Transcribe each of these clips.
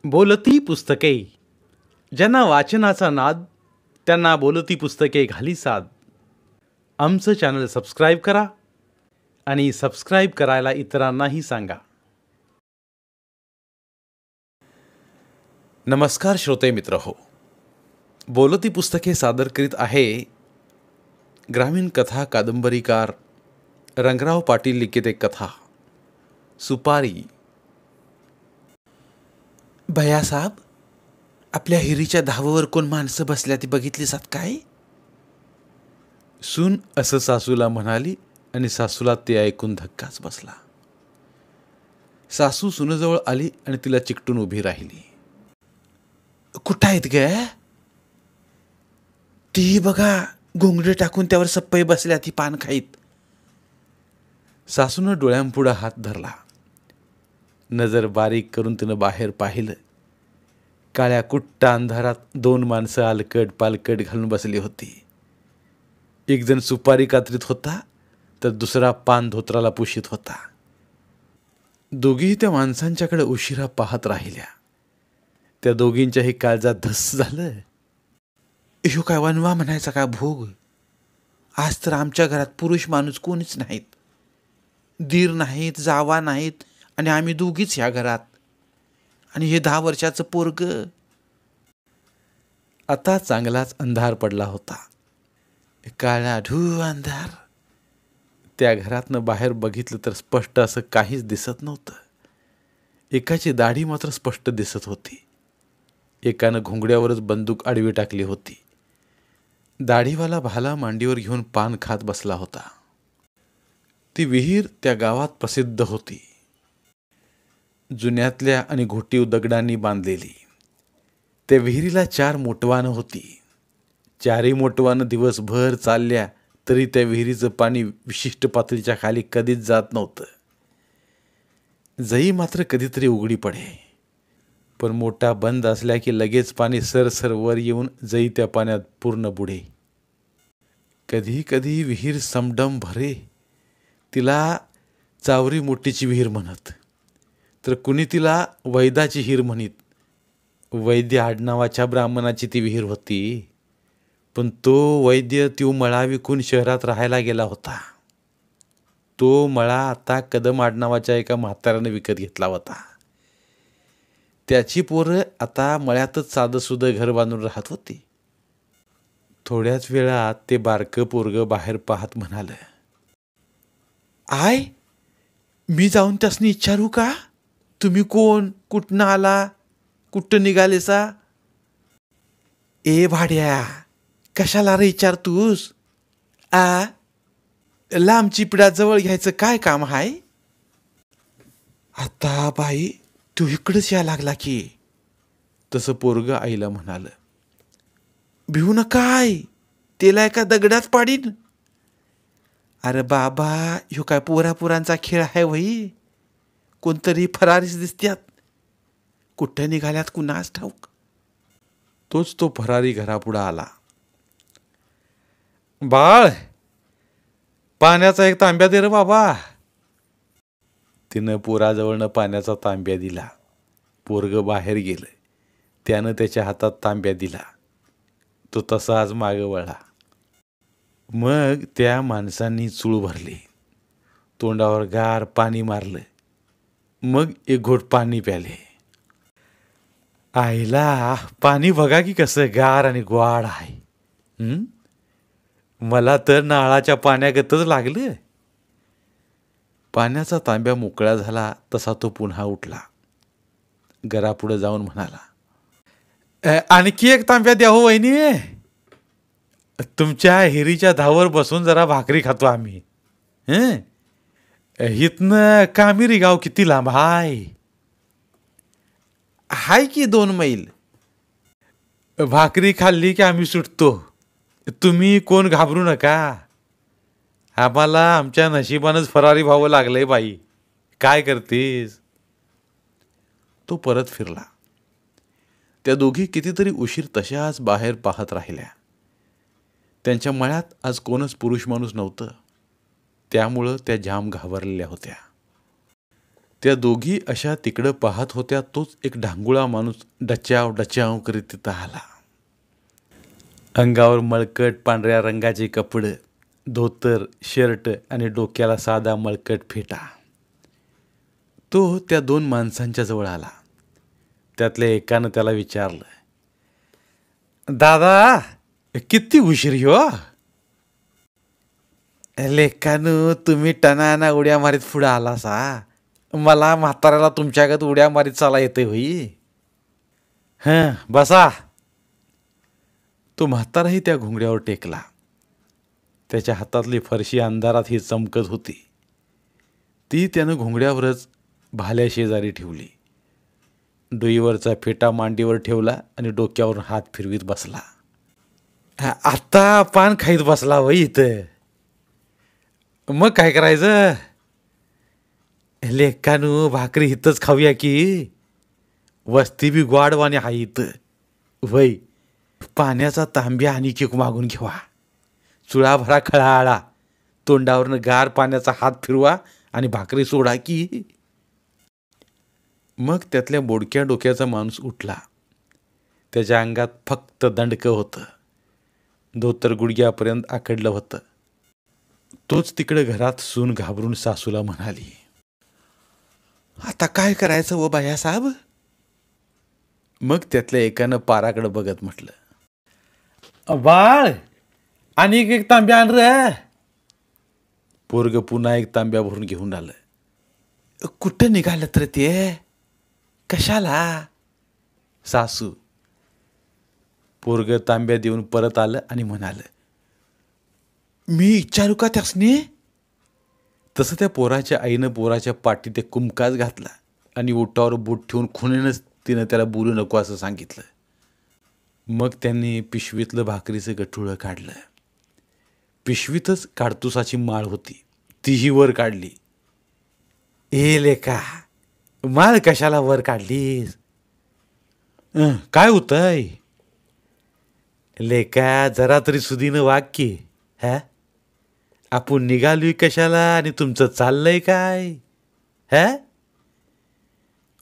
बोलती पुस्तके. ज्यांना वाचनाचा नाद त्यांना बोलती पुस्तके घाली साद. आमचं चॅनल सबस्क्राईब करा आणि सबस्क्राईब करायला इतरांनाही सांगा. नमस्कार श्रोते मित्र हो. बोलती पुस्तके सादर करीत आहे ग्रामीण कथा कादंबरीकार रंगराव पाटील लिखित एक कथा सुपारी. भैयासाहेब, आपल्या हिरीच्या धावावर कोण माणसं बसल्या ती बघितली सात काय? सून असं सासूला म्हणाली आणि सासूला ते ऐकून धक्काच बसला. सासू सुनेजवळ आली आणि तिला चिकटून उभी राहिली. कुठं आहेत ग? ती बघा, घोंगडे टाकून त्यावर सप्पई बसल्या ती पान खाईत. सासूनं डोळ्यांपुढं हात धरला. नजर बारीक करून तिनं बाहेर पाहिलं. काळ्या कुट्ट अंधारात दोन माणसं आलकट पालकट घालून बसली होती. एक जण सुपारी कात्रीत होता तर दुसरा पान धोत्राला पुशीत होता. दोघीही त्या माणसांच्याकडे उशिरा पाहत राहिल्या. त्या दोघींच्याही काळजात धस झालं. ह्यो काय वनवा म्हणायचा का भोग? आज तर आमच्या घरात पुरुष माणूस कोणीच नाहीत. दीर नाहीत, जावा नाहीत आणि आम्ही दोघीच ह्या घरात. आणि हे 10 वर्षाचं पोरग. आता चांगलाच अंधार पडला होता. काळा ढू अंधार. त्या घरातनं बाहेर बघितलं तर स्पष्ट असं काहीच दिसत नव्हतं. एकाची दाढी मात्र स्पष्ट दिसत होती. एकानं घोंगड्यावरच बंदूक आडवी टाकली होती. दाढीवाला भाला मांडीवर घेऊन पान खात बसला होता. ती विहीर त्या गावात प्रसिद्ध होती. जुन्यातल्या आणि घोटीव दगडांनी बांधलेली. त्या विहिरीला 4 मोटवानं होती. 4ही मोटवानं दिवसभर चालल्या तरी त्या विहिरीचं पाणी विशिष्ट पातळीच्या खाली कधीच जात नव्हतं. जई मात्र कधीतरी उघडी पडे, पण मोठा बंद असल्या की लगेच पाणी सरसर वर येऊन जई त्या पाण्यात पूर्ण बुडे. कधी कधी विहीर समडम भरे. तिला चावरी मोठीची विहीर म्हणत, तर कुणी तिला वैदाची हिर म्हणीत. वैद्य आडनावाच्या ब्राह्मणाची ती विहीर होती. पण तो वैद्य तो मळा विकून शहरात राहायला गेला होता. तो मळा आता कदम आडनावाच्या एका म्हाताऱ्याने विकत घेतला होता. त्याची पोरं आता मळ्यातच साधंसुधं घर बांधून राहत होती. थोड्याच वेळात ते बारकं पोरगं बाहेर पाहत म्हणाल, आय, मी जाऊन त्यासनी विचारू का? तुम्ही कोण? कुठनं आला? कुठं निघालेसा? ए भाड्या, कशाला रे विचारतूस? लांब चिपड्या जवळ घ्यायचं काय काम आहे? आता बाई, तू इकडंच या लागला की. तसं पोरग आईला म्हणाल, भिवू नकाय, तेला एका दगडात पाडीन. अरे बाबा, ह्यो काय पोरापुरांचा खेळ आहे वही? कोणतरी फरारीच दिसत्यात. कुठं निघाल्यात कुणास ठाऊक. तोच तो फरारी घरापुढं आला. बाळ, पाण्याचा एक तांब्या दे रे बाबा. तिनं पोराजवळनं पाण्याचा तांब्या दिला. पोरग बाहेर गेलं. त्यानं त्याच्या हातात तांब्या दिला. तो तसाच मागं वळला. मग त्या माणसांनी चूळ भरली. तोंडावर गार पाणी मारलं. मग एक घोट पाणी प्याले. आईला, पाणी बघा की कसं गार आणि ग्वाड आहे. मला तर नाळाच्या पाण्यागतच लागलं. पाण्याचा तांब्या मोकळा झाला तसा तो पुन्हा उठला. घरापुढे जाऊन म्हणाला, आणखी एक तांब्या द्या हो वहिनी. तुमच्या हिरीच्या धावर बसून जरा भाकरी खातो आम्ही. इथनं कामिरी गाव किती लांब हाय? हाय की 2 मैल. भाकरी खाल्ली की आम्ही सुटतो. तुम्ही कोण घाबरू नका. आम्हाला आमच्या नशिबानंच फरारी व्हावं लागलंय बाई. काय करतेस? तो परत फिरला. त्या दोघी कितीतरी उशीर तशाच बाहेर पाहत राहिल्या. त्यांच्या मळ्यात आज कोणच पुरुष माणूस नव्हतं. त्यामुळं त्या जाम घाबरलेल्या होत्या. त्या दोघी अशा तिकडं पाहत होत्या. तोच एक ढांगुळा माणूस डच्याव डच्याव करीत तिथं आला. अंगावर मळकट पांढऱ्या रंगाचे कपडे, धोतर, शर्ट आणि डोक्याला साधा मळकट फेटा. तो त्या दोन माणसांच्या जवळ आला. त्यातल्या एकानं त्याला विचारलं, दादा किती उशीर हो? लेकानू तुम्ही टनाना उड्या मारीत पुढं आला सा. मला म्हाताऱ्याला तुमच्यागत उड्या मारीत चाला येते होई. बसा. तो म्हाताराही त्या घोंगड्यावर टेकला. त्याच्या हातातली फरशी अंधारात ही चमकत होती. ती त्यानं घोंगड्यावरच भाल्या शेजारी ठेवली. डोईवरचा फेटा मांडीवर ठेवला आणि डोक्यावर हात फिरवीत बसला. आता पान खाईत बसला वय इथं. मग काय करायचं? लेकानू भाकरी इथंच खाऊया की. वस्ती बी ग्वाडवाने हाय इथं. वय पाण्याचा तांब्या आणि केक मागून घेवा. चुळाभरा खळाळा. तोंडावरनं गार पाण्याचा हात फिरवा आणि भाकरी सोडा की. मग त्यातल्या बोडक्या डोक्याचा माणूस उठला. त्याच्या अंगात फक्त दंडकं होतं. धोतर गुडघ्यापर्यंत आखडलं होतं. तोच तिकडे घरात सून घाबरून सासूला म्हणाली, आता काय करायचं व बायासाहेब? मग त्यातल्या एकानं पाराकडे बघत म्हटलं, बाळ आणि एक तांब्या आण रे. पोरग पुन्हा एक तांब्या भरून घेऊन आलं. कुठं निघालं तर ते? कशाला? सासू. पोरग तांब्या देऊन परत आलं आणि म्हणाल, मी विचारू का त्यासनी? तसं त्या पोराच्या आईनं पोराच्या पाठीत एक कुंकाच घातला आणि ओटावर बोट ठेवून खुणेनंच तिनं त्याला बोलू नको असं सांगितलं. मग त्यांनी पिशवीतलं भाकरीचं गठुळं काढलं. पिशवीतच काडतुसाची माळ होती. तीही वर काढली. ए लेका, माळ कशाला वर काढलीस? काय होतंय? लेका जरा तरी सुधीनं वाग की. आपण निघालोय कशाला आणि तुमचं चाललंय काय?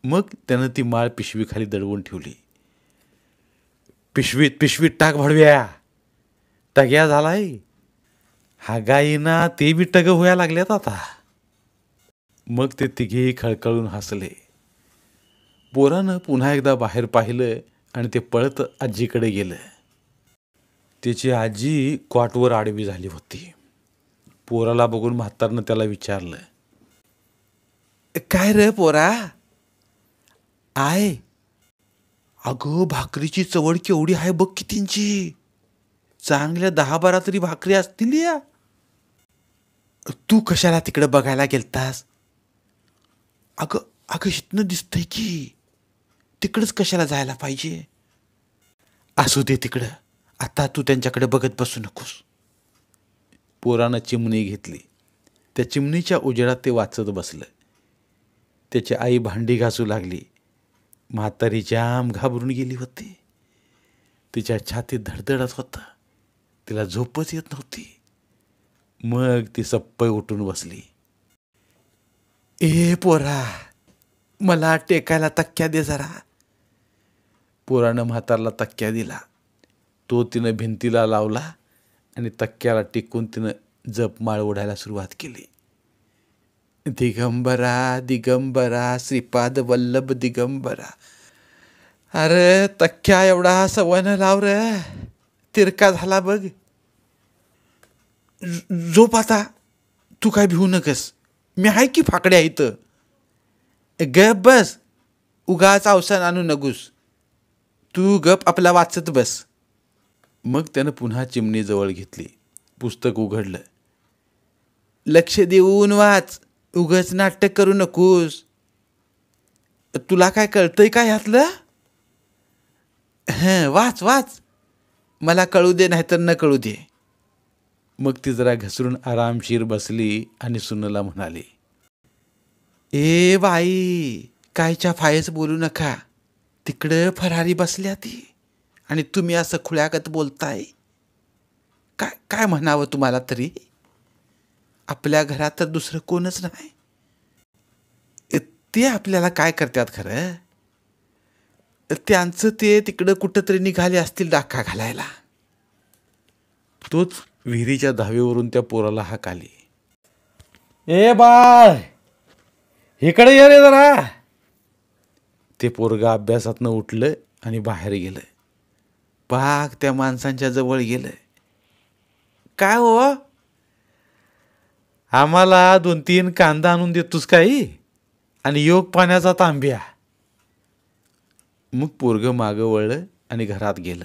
मग त्यानं ती माळ पिशवीखाली दडवून ठेवली. पिशवीत टाक भडव्या. टग्या झालाय. हागाईना ते बी टग व्हायला लागल्यात आता. मग ते तिघेही खळखळून हसले. पोरानं पुन्हा एकदा बाहेर पाहिलं आणि ते पळत आजीकडे गेलं. त्याची आजी क्वाटवर आडवी झाली होती. पोराला बघून म्हातारनं त्याला विचारलं, काय रे पोरा? आय, अगं भाकरीची चवड केवढी आहे बघ कितींची. चांगल्या 10-12 तरी भाकरी असतील या. तू कशाला तिकडे बघायला गेलतास? अगं इथनं दिसतंय की. तिकडंच कशाला जायला पाहिजे? असू दे तिकडं. आता तू त्यांच्याकडे बघत बसू नकोस. पोरानं चिमणी घेतली. त्या चिमणीच्या उजेडात ते वाचत बसलं. त्याची आई भांडी घासू लागली. म्हातारी जाम घाबरून गेली होती. तिच्या छातीत धडधडत होतं. तिला झोपच येत नव्हती. मग ती सप्पय उठून बसली. ए पोरा, मला टेकायला तक्क्या दे जरा. पोरानं म्हातारला तक्क्या दिला. तो तिनं भिंतीला लावला आणि तक्क्याला टेकून तिनं जपमाळ ओढायला सुरुवात केली. दिगंबरा दिगंबरा श्रीपाद वल्लभ दिगंबरा. अरे तक्क्या एवढा सवयनं लाव रे. तिरका झाला बघ. झोप आता. तू काय भिवू नकस. मी आहे की फाकड्या इथं. गप बस. उगाच अवसान आणू नगूस. तू गप आपला वाचत बस. मग त्यानं पुन्हा चिमणी जवळ घेतली. पुस्तक उघडलं. लक्ष देऊन वाच. उगाच नाटक करू नकोस. तुला काय कळतंय का ह्यातलं? वाच वाच. मला कळू दे नाहीतर न कळू दे. मग ती जरा घसरून आरामशीर बसली आणि सुनला म्हणाली, ए बाई, कायच्या फायच बोलू नका. तिकडं फरारी बसल्या ती आणि तुम्ही असं खुळ्यागत बोलताय. काय म्हणावं तुम्हाला तरी? आपल्या घरात तर दुसरं कोणच नाही. ते आपल्याला काय करतात खरं, त्यांचं ते तिकडं कुठंतरी निघाले असतील डाका घालायला. तोच विहिरीच्या धावेवरून त्या पोराला हाक आली, ए बाळ, इकडे ये रे जरा. ते पोरगं अभ्यासातनं उठलं आणि बाहेर गेलं. पाक त्या माणसांच्या जवळ गेलं. काय हो, आम्हाला 2-3 कांदा आणून देतोस काही, आणि योग पाण्याचा तांब्या. मग पोरगं मागं वळलं आणि घरात गेलं.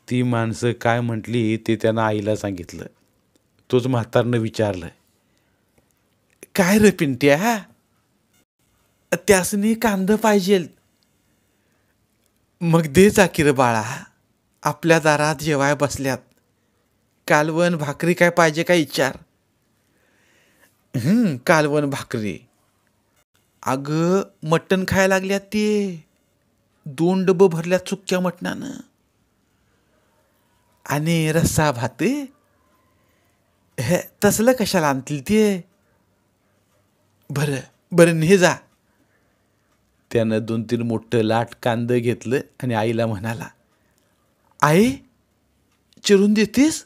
ती माणसं काय म्हटली ते त्यानं आईला सांगितलं. तोच म्हातारनं विचारलं, काय रे पिंट्या, त्यासनी कांदा पाहिजे. मग दे जा की रे बाळा, आपल्या दारात जेवाय बसल्यात. कालवण भाकरी काय पाहिजे काय विचार. कालवण भाकरी. अगं मटण खायला लागल्यात ते, 2 डबं भरल्यात सुक्या मटणानं, आणि रस्सा भात. हे तसलं कशाला आणतील ते. बरं बरं ने जा. त्यानं 2-3 मोठं लाट कांदं घेतलं आणि आईला म्हणाला, आई चिरून देतीस.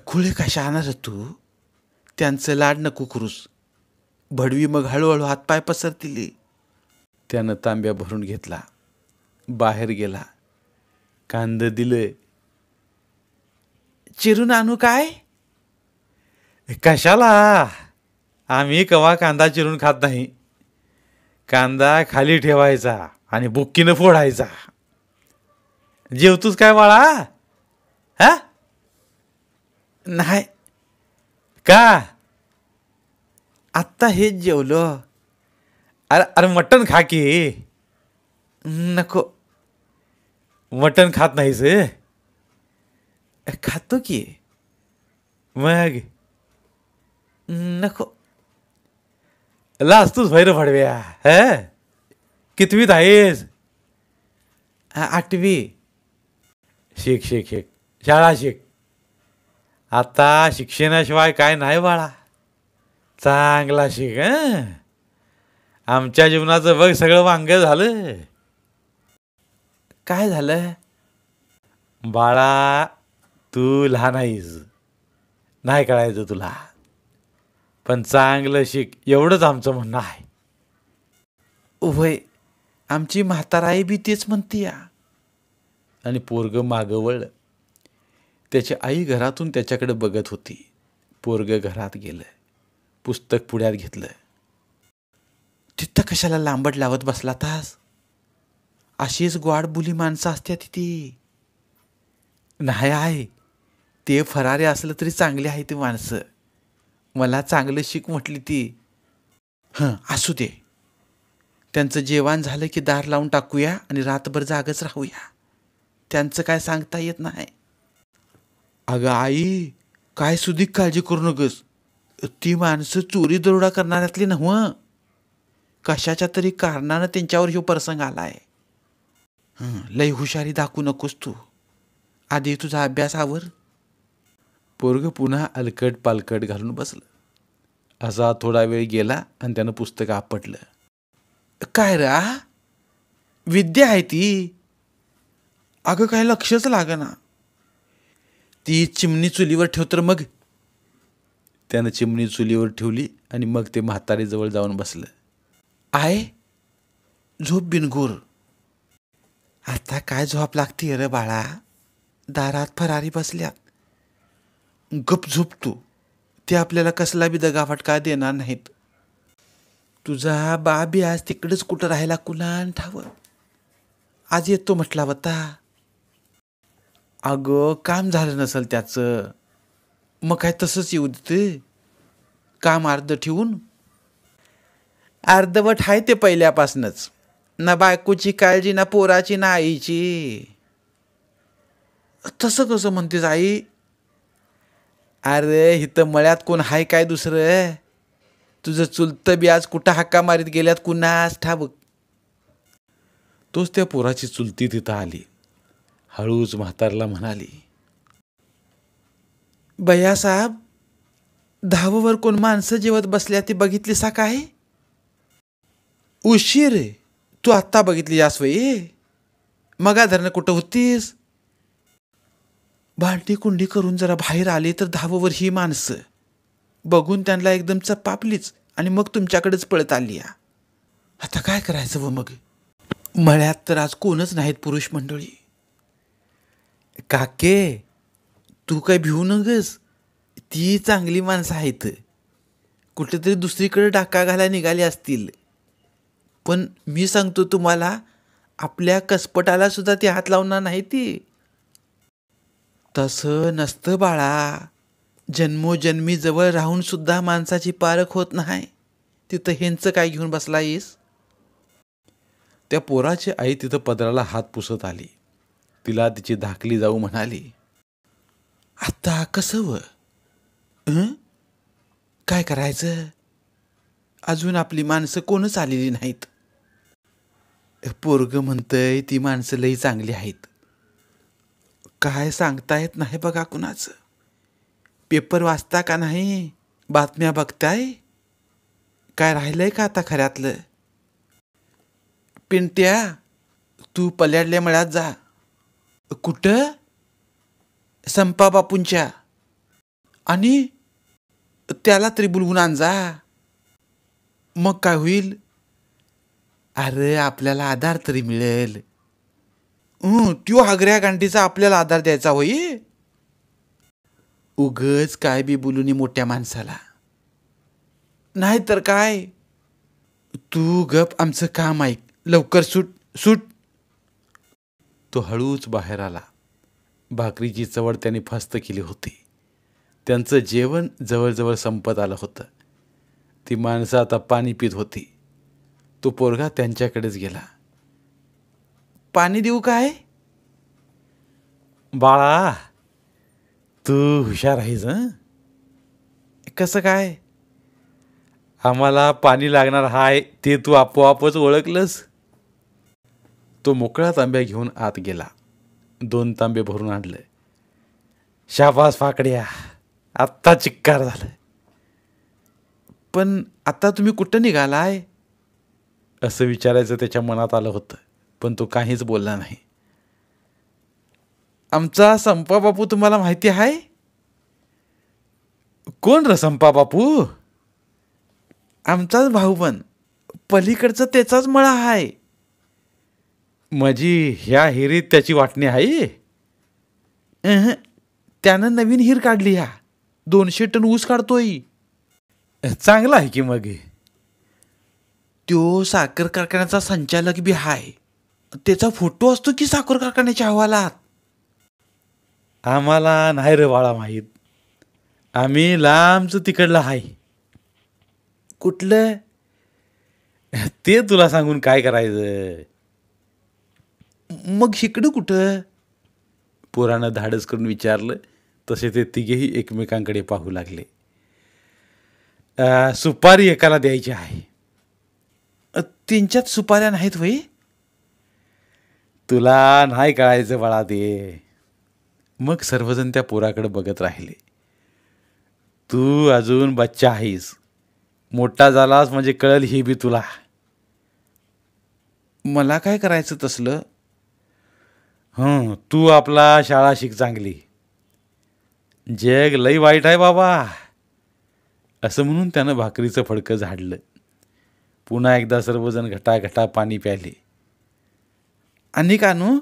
खुळे कशा आणणार तू, त्यांचं लाड नको करूस. भडवी मग हळूहळू हातपाय पसरतील. त्यानं तांब्या भरून घेतला, बाहेर गेला, कांद दिलं. चिरून आणू काय. कशाला, आम्ही कवा कांदा चिरून खात नाही. कांदा खाली ठेवायचा आणि बुक्कीनं फोडायचा. जेवतोस काय बाळा. हा नाही का, आत्ता हेच जेवलो. अरे अरे मटण खा की. नको, मटण खात नाहीस. खातो की. मग नको. लाजतोच भैर फडव्या. कितवीत आहेस. 8वी. शिक शिक शिक, शाळा शिक. आता शिक्षणाशिवाय काय नाही बाळा. चांगला शिक. आमच्या जीवनाचं बघ सगळं वांग झालं. काय झालं बाळा, तू लहान आहेस, नाही कळायचं तुला. पण चांगलं शिक, एवढंच आमचं म्हणणं आहे. वय, आमची म्हाताराई बी तेच म्हणती या. आणि पोरगं मागं वळलं. त्याची आई घरातून त्याच्याकडे बघत होती. पोरगं घरात गेलं, पुस्तक पुढ्यात घेतलं. तिथं कशाला लांबड लावत बसला तास. अशीच गोड बोली माणसं असतात ती. नाही आहे, ते फरारे असलं तरी चांगले आहे ती माणसं. मला चांगलं शिक म्हटली ती. असू दे, त्यांचं जेवण झालं की दार लावून टाकूया आणि रातभर जागच राहूया. त्यांचं काय सांगता येत नाही. अगं आई, काय सुधीक काळजी करू नकोस. ती माणसं चोरी दरोडा करणाऱ्यातली नव्हं. कशाच्या तरी कारणानं त्यांच्यावर ह्यो प्रसंग आलाय. लय हुशारी दाखवू नकोस तू. आधी तुझा अभ्यास आवर. पोरग पुन्हा अलकट पालकट घालून बसलं. असा थोडा वेळ गेला आणि त्यानं पुस्तक आपटलं. काय रा, विद्या आहे ती. अगं काय लक्षच लागना. ती चिमणी चुलीवर ठेव तर मग. त्यानं चिमणी चुलीवर ठेवली आणि मग ते म्हातारीजवळ जाऊन बसलं. आहे झोप बिनगुर. आता काय झोप लागते रे बाळा. दारात फरारी बसल्यात. गप झोप तू. ते आपल्याला कसला बी दगाफटका देणार नाहीत. तुझा बाबी आज तिकडेच कुठं राहायला कुणान ठाव. आज येतो म्हटला होता. अगं काम झालं नसल त्याचं, मग काय तसंच येऊ देते. काम अर्ध ठेवून. अर्धवट आहे ते पहिल्यापासूनच. ना बायकोची काळजी, ना पोराची, ना आईची. तसं कसं म्हणतेस आई. अरे इथं मळ्यात कोण हाय काय दुसरं. तुझं चुलतं बी आज कुठं हक्का मारीत गेल्यात कुणास ठाऊक. तोच त्या पोराची चुलती तिथं आली. हळूच म्हातारला म्हणाली, बया साहेब, धाववर कोण माणसं जेवत बसल्या ती बघितली सा काय. उशीर आहे. तू आत्ता बघितली यास वय? मगा धरणं कुठं होतीस? भांडी कुंडी करून जरा बाहेर आली तर धाववर ही माणसं बघून त्यांना एकदम चपापलीच आणि मग तुमच्याकडेच पळत आली या. आता काय करायचं व मग? मळ्यात तर आज कोणच नाहीत पुरुष मंडळी. काके, तू काय भिवू नगस. ती चांगली माणसं आहेत. कुठेतरी दुसरीकडे डाका घालायला निघाली असतील. पण मी सांगतो तुम्हाला, आपल्या कसपटाला सुद्धा ती हात लावणार नाही ती. तसं नसतं बाळा. जन्मोजन्मी जवळ राहून सुद्धा माणसाची पारख होत नाही. तिथं ह्यांचं काय घेऊन बसलायस? त्या पोराची आई तिथं पदराला हात पुसत आली. तिला तिची धाकली जाऊ म्हणाली, आता कसं व? काय करायचं? अजून आपली माणसं कोणच आलेली नाहीत. पोरग म्हणतंय ती माणसं लई चांगली आहेत. काय सांगता येत नाही बघा कुणाचं. पेपर वाचता का नाही? बातम्या बघताय? काय राहिलंय का आता खऱ्यातलं? पिंट्या, तू पल्याडल्या मळ्यात जा. कुठं? संपा बापूंच्या. आणि त्याला तरी बोलवून आण जा. मग काय होईल? अरे आपल्याला आधार तरी मिळेल. त्यो हागऱ्या गांडीचा आपल्याला आधार द्यायचा होई. उगच काय बी बोलूनी मोठ्या माणसाला. नाही तर काय. तू गप, आमचं काम ऐक. लवकर सुट सुट. तो हळूच बाहेर आला. भाकरीची चवड त्याने फस्त केली होती. त्यांचं जेवण जवळजवळ संपत आलं होतं. ती माणसं आता पाणी पित होती. तो पोरगा त्यांच्याकडेच गेला. पाणी देऊ काय? बाळा, तू हुशार आहेस. कसं काय? आम्हाला पाणी लागणार हाय ते तू आपोआपच ओळखलंस. तो मोकळा तांब्या घेऊन आत गेला. 2 तांबे भरून आणलं. शाबास फाकड्या, आत्ता चिक्कार झालं. पण आता तुम्ही कुठं निघालाय? असं विचारायचं त्याच्या मनात आलं होतं, पण तो काहीच बोलला नाही. आमचा संपा बापू तुम्हाला माहिती आहे? कोण र संपा बापू? आमचाच भाऊ. पण पलीकडचं त्याचाच मळा आहे. माझी ह्या हिरीत त्याची वाटणी आहे? त्यानं नवीन हिर काढली. 200 टन ऊस काढतोय. चांगला आहे की मग. तो साखर कारखान्याचा संचालक बी आहे. त्याचा फोटो असतो की साखर कारखान्याच्या अहवालात. आम्हाला नाही रे बाळा माहीत. आम्ही लांबच तिकडला आहे. कुठलं? ते तुला सांगून काय करायचं? मग इकडं कुठं? पोरानं धाडस करून विचारलं. तसे ते तिघेही एकमेकांकडे पाहू लागले. सुपारी एकाला द्यायची आहे. 3-4 सुपाऱ्या नाहीत होई? तुला नाही कळायचं बाळा ते. मग सर्वजण त्या पोराकडे बघत राहिले. तू अजून बच्चा आहेस. मोठा झालास म्हणजे कळल ही बी तुला. मला काय करायचं तसलं? तू आपला शाळा शिक चांगली. जग लई वाईट आहे बाबा. असं म्हणून त्यानं भाकरीचं फडकं झाडलं. पुन्हा एकदा सर्वजण घटाघटा पाणी प्याले. आणि कानू?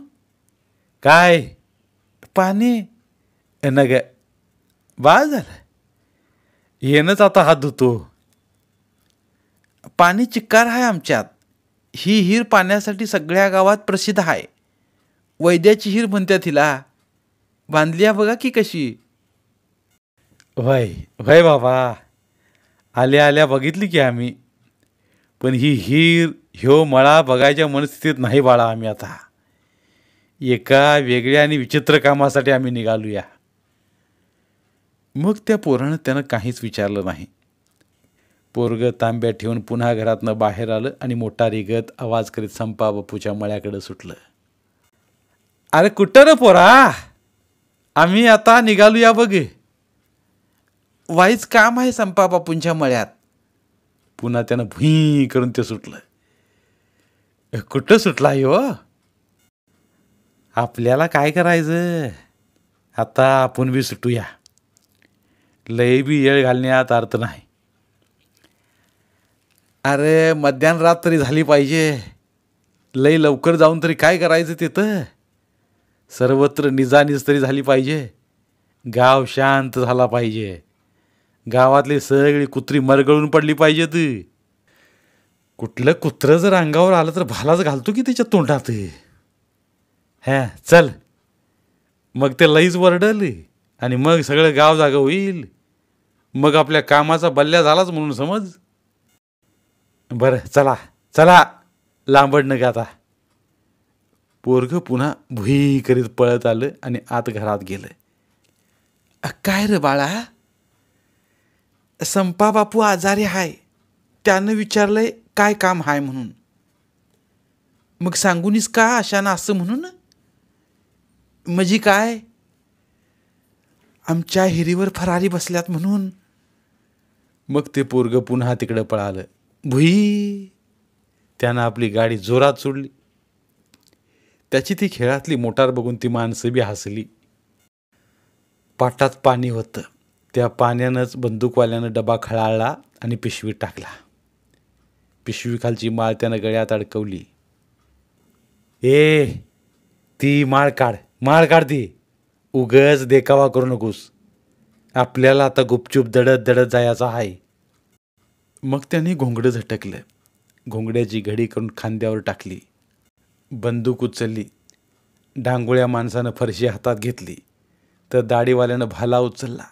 काय? पाणी नग. बाळ झालं. येणंच आता हात धुतो. पाणी चिक्कार आहे आमच्यात. ही हिर पाण्यासाठी सगळ्या गावात प्रसिद्ध आहे. वैद्याची हिर म्हणतात हिला. बांधली बघा की कशी. वय वय बाबा, आल्या आल्या बघितली की आम्ही. पण ही हिर ह्यो मळा बघायच्या मनस्थितीत नाही बाळा आम्ही आता. एका वेगळ्या आणि विचित्र कामासाठी आम्ही निघालूया. मग त्या पोरानं त्यानं काहीच विचारलं नाही. पोरगं तांब्या ठेवून पुन्हा घरातनं बाहेर आलं आणि मोठा रिगत आवाज करीत संपा बापूच्या मळ्याकडे सुटलं. अरे कुठं रे पोरा? आम्ही आता निघालूया बघ. वाईच काम आहे संपा बापूंच्या मळ्यात. पुन्हा त्यानं भुई करून ते सुटलं. कुठं सुटला हो? आपल्याला काय करायचं? आता आपण बी सुटूया. लय बी येळ घालण्यात अर्थ नाही. अरे मध्यान रात्र झाली पाहिजे. लय लवकर जाऊन तरी काय करायचं तिथं? सर्वत्र निजानीज तरी झाली पाहिजे. गाव शांत झाला पाहिजे. गावातली सगळी कुत्री मरगळून पडली पाहिजेत. कुठलं कुत्रं जर अंगावर आलं तर भालाच घालतो की त्याच्या तोंडात. चल. मग ते लईच वरडल आणि मग सगळं गाव जागं होईल. मग आपल्या कामाचा बल्ल्या झालाच म्हणून समज. बरं चला चला, लांबड न गाता. पोरगं पुन्हा भुई करीत पळत आलं आणि आत घरात गेलं. काय रे बाळा? संपा बापू आजारी हाय. त्यानं विचारलंय काय काम हाय म्हणून. मग सांगूनीस का अशानं असं म्हणून? म्हणजे काय? आमच्या हिरीवर फरारी बसल्यात म्हणून. मग ते पोरगं पुन्हा तिकडं पळालं. भुई. त्यानं आपली गाडी जोरात सोडली. त्याची ती खेळातली मोटार बघून ती माणसं बी हसली. पाटात पाणी होतं. त्या पाण्यानंच बंदूकवाल्यानं डबा खळाळला आणि पिशवीत टाकला. पिशवीखालची माळ त्यानं गळ्यात अडकवली. ती माळ काढ ती. उगच देखावा करू नकोस. आपल्याला आता गुपचूप दडत दडत जायचं आहे. मग त्याने घोंगडं झटकलं. घोंगड्याची घडी करून खांद्यावर टाकली. बंदूक उचलली. डांगोळ्या माणसानं फरशी हातात घेतली तर दाढीवाल्यानं भाला उचलला.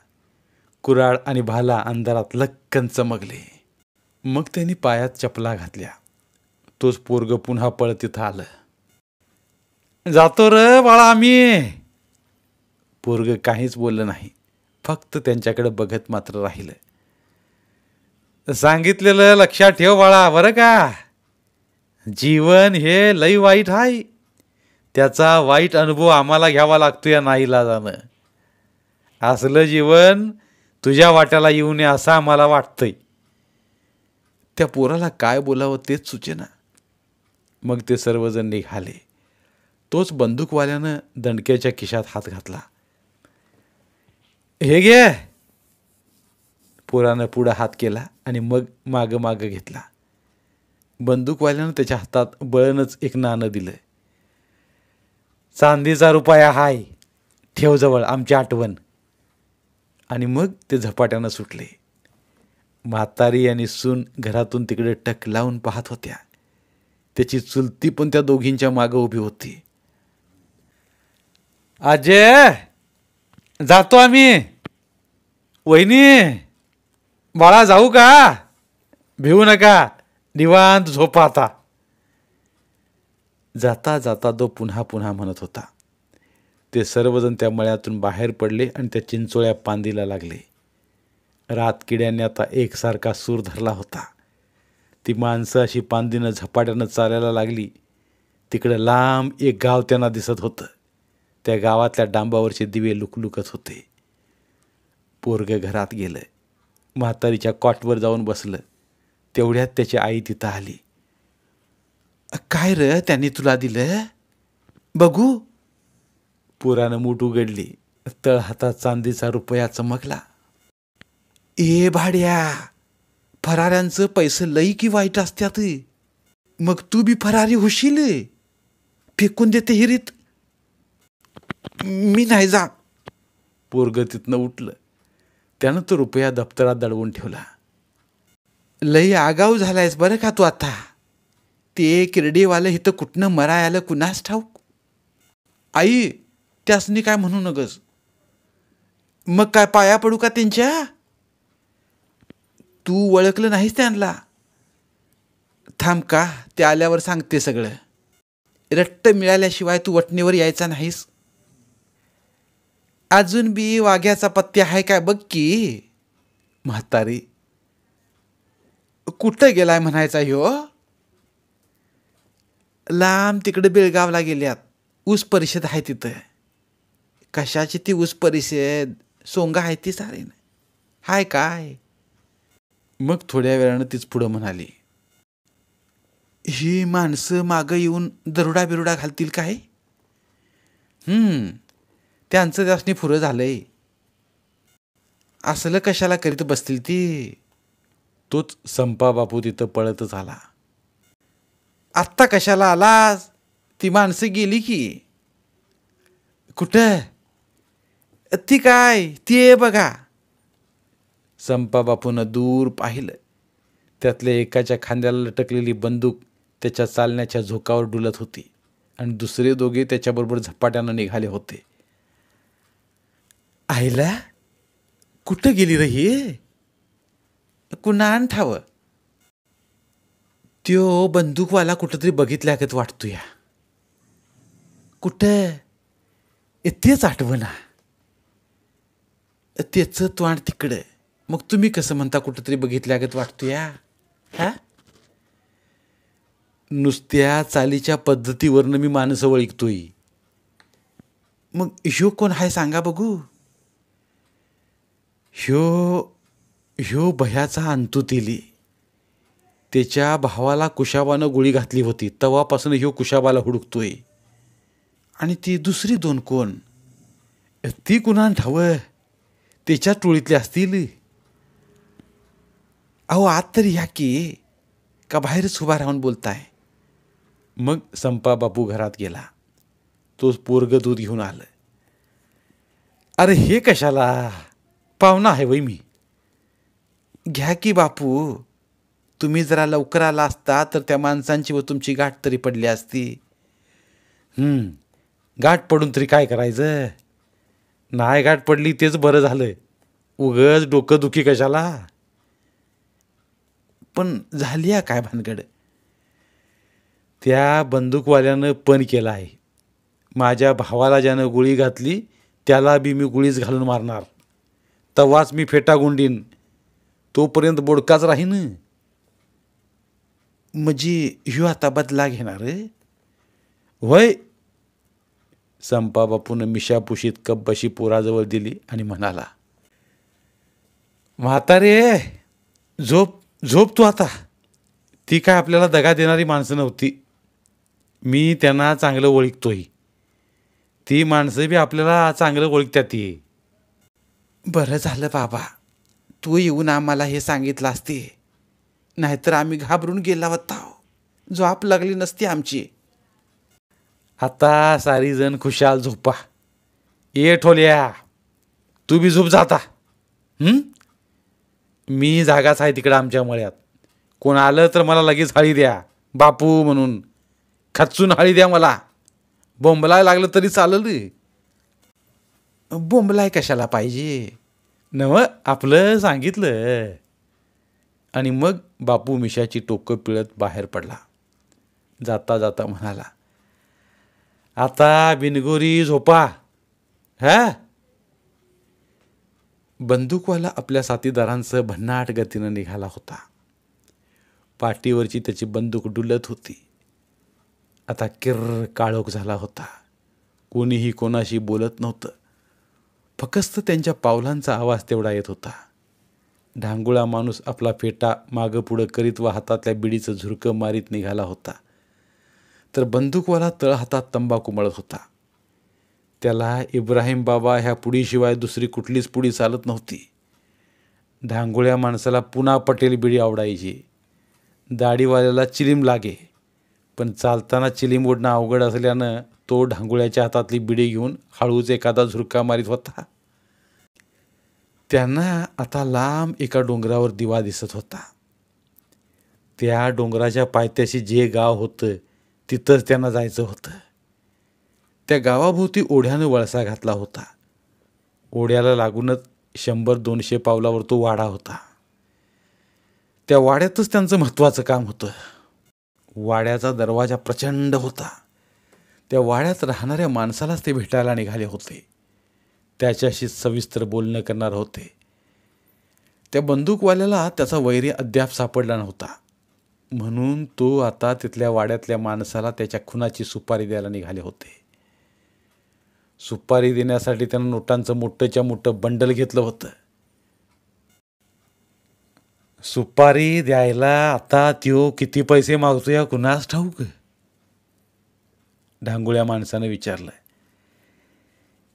कुऱ्हाड आणि भाला अंधारात लक्कन चमकले. मग त्यांनी पायात चपला घातल्या. तोच पोरग पुन्हा पळत तिथं आलं. जातो र बाळा आम्ही. पोरग काहीच बोललं नाही. फक्त त्यांच्याकडे बघत मात्र राहिलं. सांगितलेलं लक्षात ठेव बाळा, बरं का? जीवन हे लई वाईट आहे. त्याचा वाईट अनुभव आम्हाला घ्यावा लागतो या नाईलाजानं. असलं जीवन तुझ्या वाट्याला येऊ नये असं आम्हाला वाटतंय. त्या पोराला काय बोलावं तेच सुचेना. मग ते सर्वजण निघाले. तोच बंदूकवाल्यानं दणक्याच्या खिशात हात घातला. हे घे. पोरानं पुढं हात केला आणि मग मागं घेतला. बंदूकवाल्यानं त्याच्या हातात बळणच एक नाणं दिलं. चांदीचा रुपया हाय, ठेव जवळ, आमची आठवण. आणि मग ते झपाट्यानं सुटले. म्हातारी आणि सून घरातून तिकडे टक लावून पाहत होत्या. त्याची चुलती पण त्या दोघींच्या मागं उभी होती. अजय, जातो आम्ही. वहिनी, बाळा जाऊ का? भिवू नका, निवांत झोपा आता. जाता जाता तो पुन्हा म्हणत होता. ते सर्वजण त्या मळ्यातून बाहेर पडले आणि त्या चिंचोळ्या पांदीला लागले. रातकिड्यांनी आता एकसारखा सूर धरला होता. ती माणसं अशी पांदीनं झपाट्यानं चालायला लागली. तिकडं लांब एक गाव त्यांना दिसत होतं. त्या गावातल्या डांबावरचे दिवे लुकलुकत होते. पोरगं घरात गेलं. म्हातारीच्या कॉटवर जाऊन बसलं. तेवढ्यात त्याची आई तिथं आली. काय र त्यांनी तुला दिलं? बघू. पोरानं मूठ उघडली. तळ हातात चांदीचा रुपया चमकला. भाड्या, फराऱ्यांचं पैसे लई की वाईट असत्यात. मग तू बी फरारी होशील. फेकून देते हिरीत. मी नाही जा. पोरग तिथनं उठलं. त्यानं तो रुपया दप्तरात दडवून ठेवला. लई आगाऊ झालायस बरं का तू आता. ते किरडीवालं इथं कुठनं मराय आलं कुणास ठाऊक. आई, त्यासनी काय म्हणू नगस. मग काय पाया पडू का त्यांच्या? तू ओळखलं नाहीस त्यांना. थांब का, ते आल्यावर सांगते सगळं. रट्ट मिळाल्याशिवाय तू वटणीवर यायचा नाहीस. अजून बी वाघ्याचा पत्त्या आहे काय बघ की. म्हातारी, कुठं गेलाय म्हणायचा ह्यो? लांब तिकडे बेळगावला गेल्यात. ऊस परिषद आहे तिथं. कशाची ती ऊस परिषद? सोंगा आहे ती सारे हाय काय. मग थोड्या वेळानं तीच पुढं म्हणाली. ही माणसं मागं येऊन दरोडा बिरोडा घालतील काय? त्यांचं त्यासनी पुरं झालंय. असलं कशाला करीत बसतील ती? तोच संपा बापू तिथं पळतच आला. आत्ता कशाला आलास? ती माणसं गेली की. कुठं? ती काय ती बघा. संपा बापूनं दूर पाहिलं. त्यातल्या एकाच्या खांद्याला लटकलेली बंदूक त्याच्या चालण्याच्या झोकावर डुलत होती आणि दुसरे दोघे त्याच्याबरोबर झपाट्यानं निघाले होते. आईला कुठं गेली रही? कुणान ठावं? त्यो बंदूकवाला कुठंतरी बघितल्यागत वाटतो या. कुठं? तेच आठवना. त्याचं तोंड तिकडं. मग तुम्ही कसं म्हणता कुठंतरी बघितल्यागत वाटतो या? हा, नुसत्या चालीच्या पद्धतीवरनं मी माणसं ओळखतोय. मग ह्यो कोण हाय सांगा बघू. ह्यो भयाचा अंतू तिली. त्याच्या भावाला कुशाबानं गोळी घातली होती, तेव्हापासून ह्यो कुशाबाला हुडकतोय. आणि ती दुसरी दोन कोण? ती कुणान ठावं? त्याच्या टोळीतले असतील. अहो आत तरी या की, का बाहेरच उभा राहून बोलताय? मग संपा बापू घरात गेला. तोच पोरगं दूध घेऊन आलं. अरे हे कशाला? पाहुणा आहे वय मी. घ्या की बापू. तुम्ही जरा लवकर आला असता तर त्या माणसांची व तुमची गाठ तरी पडली असती. गाठ पडून तरी काय करायचं? नाही गाठ पडली तेच बरं झालं. उगच डोकं दुखी कशाला? पण झाली काय भानगड? त्या बंदूकवाल्यानं पण केला आहे. माझ्या भावाला ज्यानं गोळी घातली त्याला बी मी गोळीच घालून मारणार. तवाच मी फेटा गुंडीन. तोपर्यंत बोडकाच राहीन. म्हणजे ह्यो आता बदला घेणार? होय. संपा बापून मिशापुशीत कप बशी पोराजवळ दिली आणि म्हणाला, म्हातारे झोप झोप तू आता. ती काय आपल्याला दगा देणारी माणसं नव्हती. मी त्यांना चांगलं ओळखतोय. ती माणसं बी आपल्याला चांगलं ओळखत्यात. ती बरं झालं बाबा तू येऊन आम्हाला हे सांगितलं असते, नाहीतर आम्ही घाबरून गेला होता. झोप लागली नसती आमची. आता सारी जण खुशाल झोपा. ये ठोल्या, तू बी झोप जाता. मी जागाच आहे तिकडं आमच्या मळ्यात. कोण आलं तर मला लगेच हळी द्या. बापू म्हणून खचून हळी द्या मला. बोंबलाय लागलं तरी चालेल. बोंबलाय कशाला पाहिजे? नव आपलं सांगितलं. आणि मग बापू मिशाची टोकं पिळत बाहेर पडला. जाता जाता म्हणाला, आता बिनगोरी झोपा. हा. बंदूकवाला आपल्या साथीदारांसह भन्नाट गतीनं निघाला होता. पाठीवरची त्याची बंदूक डुलत होती. आता किर्र काळोख झाला होता. कोणीही कोणाशी बोलत नव्हतं. फक्त त्यांच्या पावलांचा आवाज तेवढा येत होता. ढांगुळा माणूस आपला फेटा मागं पुढं करीत व हातातल्या बिडीचं झुरकं मारीत निघाला होता. तर बंदूकवाला तळहातात तंबाखू मळत होता. त्याला इब्राहिम बाबा ह्या पुडीशिवाय दुसरी कुठलीच पुडी चालत नव्हती. ढांगुळ्या माणसाला पुन्हा पटेल बिडी आवडायची. दाढीवाल्याला चिलीम लागे, पण चालताना चिलीम ओढणं अवघड असल्यानं तो ढांगुळ्याच्या हातातली बिडी घेऊन हळूच एखादा झुरका मारीत होता. त्यांना आता लांब एका डोंगरावर दिवा दिसत होता. त्या डोंगराच्या पायथ्याशी जे गाव होतं तिथंच त्यांना जायचं होतं. त्या गावाभोवती ओढ्यानं वळसा घातला होता. ओढ्याला लागूनच 100-200 पावलावर तो वाडा होता. त्या वाड्यातच त्यांचं महत्त्वाचं काम होतं. वाड्याचा दरवाजा प्रचंड होता. त्या वाड्यात राहणाऱ्या माणसालाच ते भेटायला निघाले होते. त्याच्याशी सविस्तर बोलणं करणार होते. त्या बंदूकवाल्याला त्याचा वैरी अद्याप सापडला नव्हता. म्हणून तो आता तिथल्या वाड्यातल्या माणसाला त्याच्या खुनाची सुपारी द्यायला निघाले होते. सुपारी देण्यासाठी त्यानं नोटांचं मोठंच्या मोठं बंडल घेतलं होतं. सुपारी द्यायला आता त्यो किती पैसे मागतो या कुणास ठाऊक. ढांगुळ्या माणसानं विचारलं.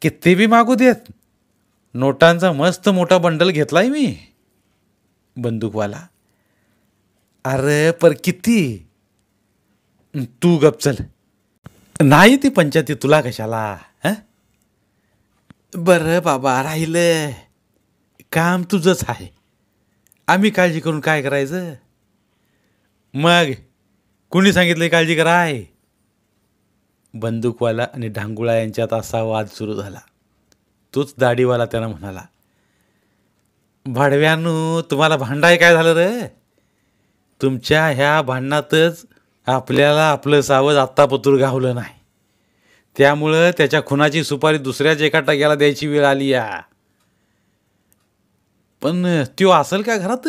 किती बी मागू देत, नोटांचा मस्त मोठा बंडल घेतलाय मी. बंदूकवाला. अरे पर किती. तू गप चल. नाही ती पंचायती तुला कशाला. हं बरं बाबा, राहिलं काम तुझंच आहे. आम्ही काळजी करून काय करायचं. मग कुणी सांगितलं काळजी कराय. बंदूकवाला आणि ढांगुळा यांच्यात असा वाद सुरू झाला. तोच दाढीवाला त्यानं म्हणाला, भाडव्यानो तुम्हाला भांडाय काय झालं रे. तुमच्या ह्या भांडणातच आपल्याला आपलं सावज आत्तापतूर गावलं नाही. त्यामुळं त्याच्या खुनाची सुपारी दुसऱ्याच एका टग्याला द्यायची वेळ आली या. पण त्यो असेल का घरात.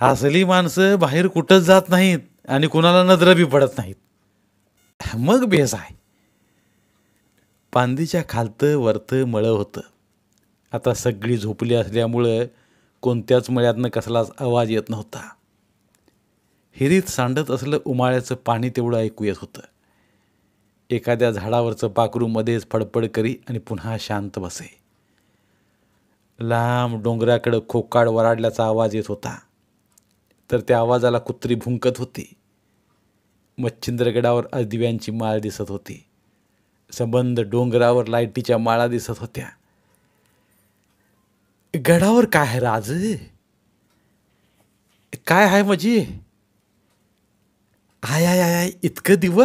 असली माणसं बाहेर कुठंच जात नाहीत आणि कुणाला नजर बी पडत नाहीत. मग बेस आहे. पांदीच्या खालतं वरतं मळं होतं. आता सगळी झोपली असल्यामुळं कोणत्याच मळ्यातनं कसलाच आवाज येत नव्हता. हिरीत सांडत असलं उमाळ्याचं पाणी तेवढं ऐकू येत होतं. एखाद्या झाडावरचं पाखरू मध्येच फडफड करी आणि पुन्हा शांत बसे. लांब डोंगराकडं खोकाड वराडल्याचा आवाज येत होता, तर त्या आवाजाला कुत्री भुंकत होती. मच्छिंद्रगडावर दिव्यांची माळ दिसत होती. संबंध डोंगरावर लाईटीच्या माळा दिसत होत्या. गडावर काय आहे राज. काय आहे म्हणजे. आय आय आय इतकं दिव.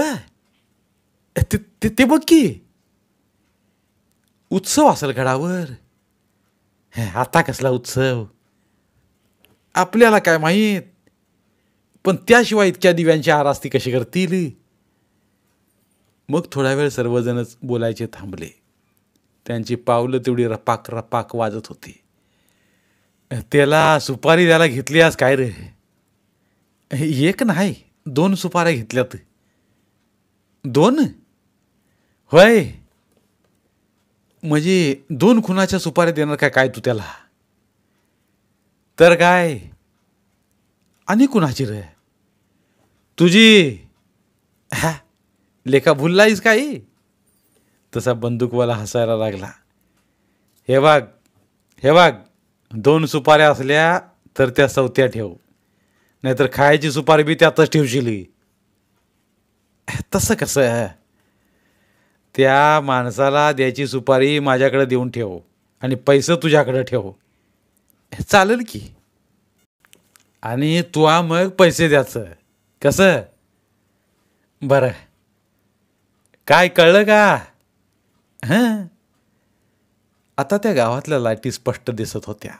ते बघ की. उत्सव असेल गडावर. आता कसला उत्सव आपल्याला काय माहीत. पण त्याशिवाय इतक्या दिव्यांची आरास्ती कशी करतील. मग थोडा वेळ सर्वजणच बोलायचे थांबले. त्यांची पावलं तेवढी रपाक रपाक वाजत होती. त्याला सुपारी द्यायला घेतली काय रे. एक नाही 2 सुपाऱ्या घेतल्यात. 2 होय. म्हणजे 2 खुनाच्या सुपाऱ्या देणार काय तू त्याला. तर काय आणि कुणाची रे. तुझी. हा लेखा भुललायस काही. तसा बंदूकवाला हसायला लागला. हे बघ 2 सुपाऱ्या असल्या तर त्या सवत्या ठेव, नाहीतर खायची सुपारी बी त्यातच ठेवशील. तसं कसं. त्या माणसाला द्यायची सुपारी माझ्याकडे देऊन ठेव आणि पैसे तुझ्याकडे ठेव. चालेल की. आणि तू मग पैसे द्यायचं कसं. बरं काय कळलं का. हं आता त्या गावातल्या लाईटी स्पष्ट दिसत होत्या.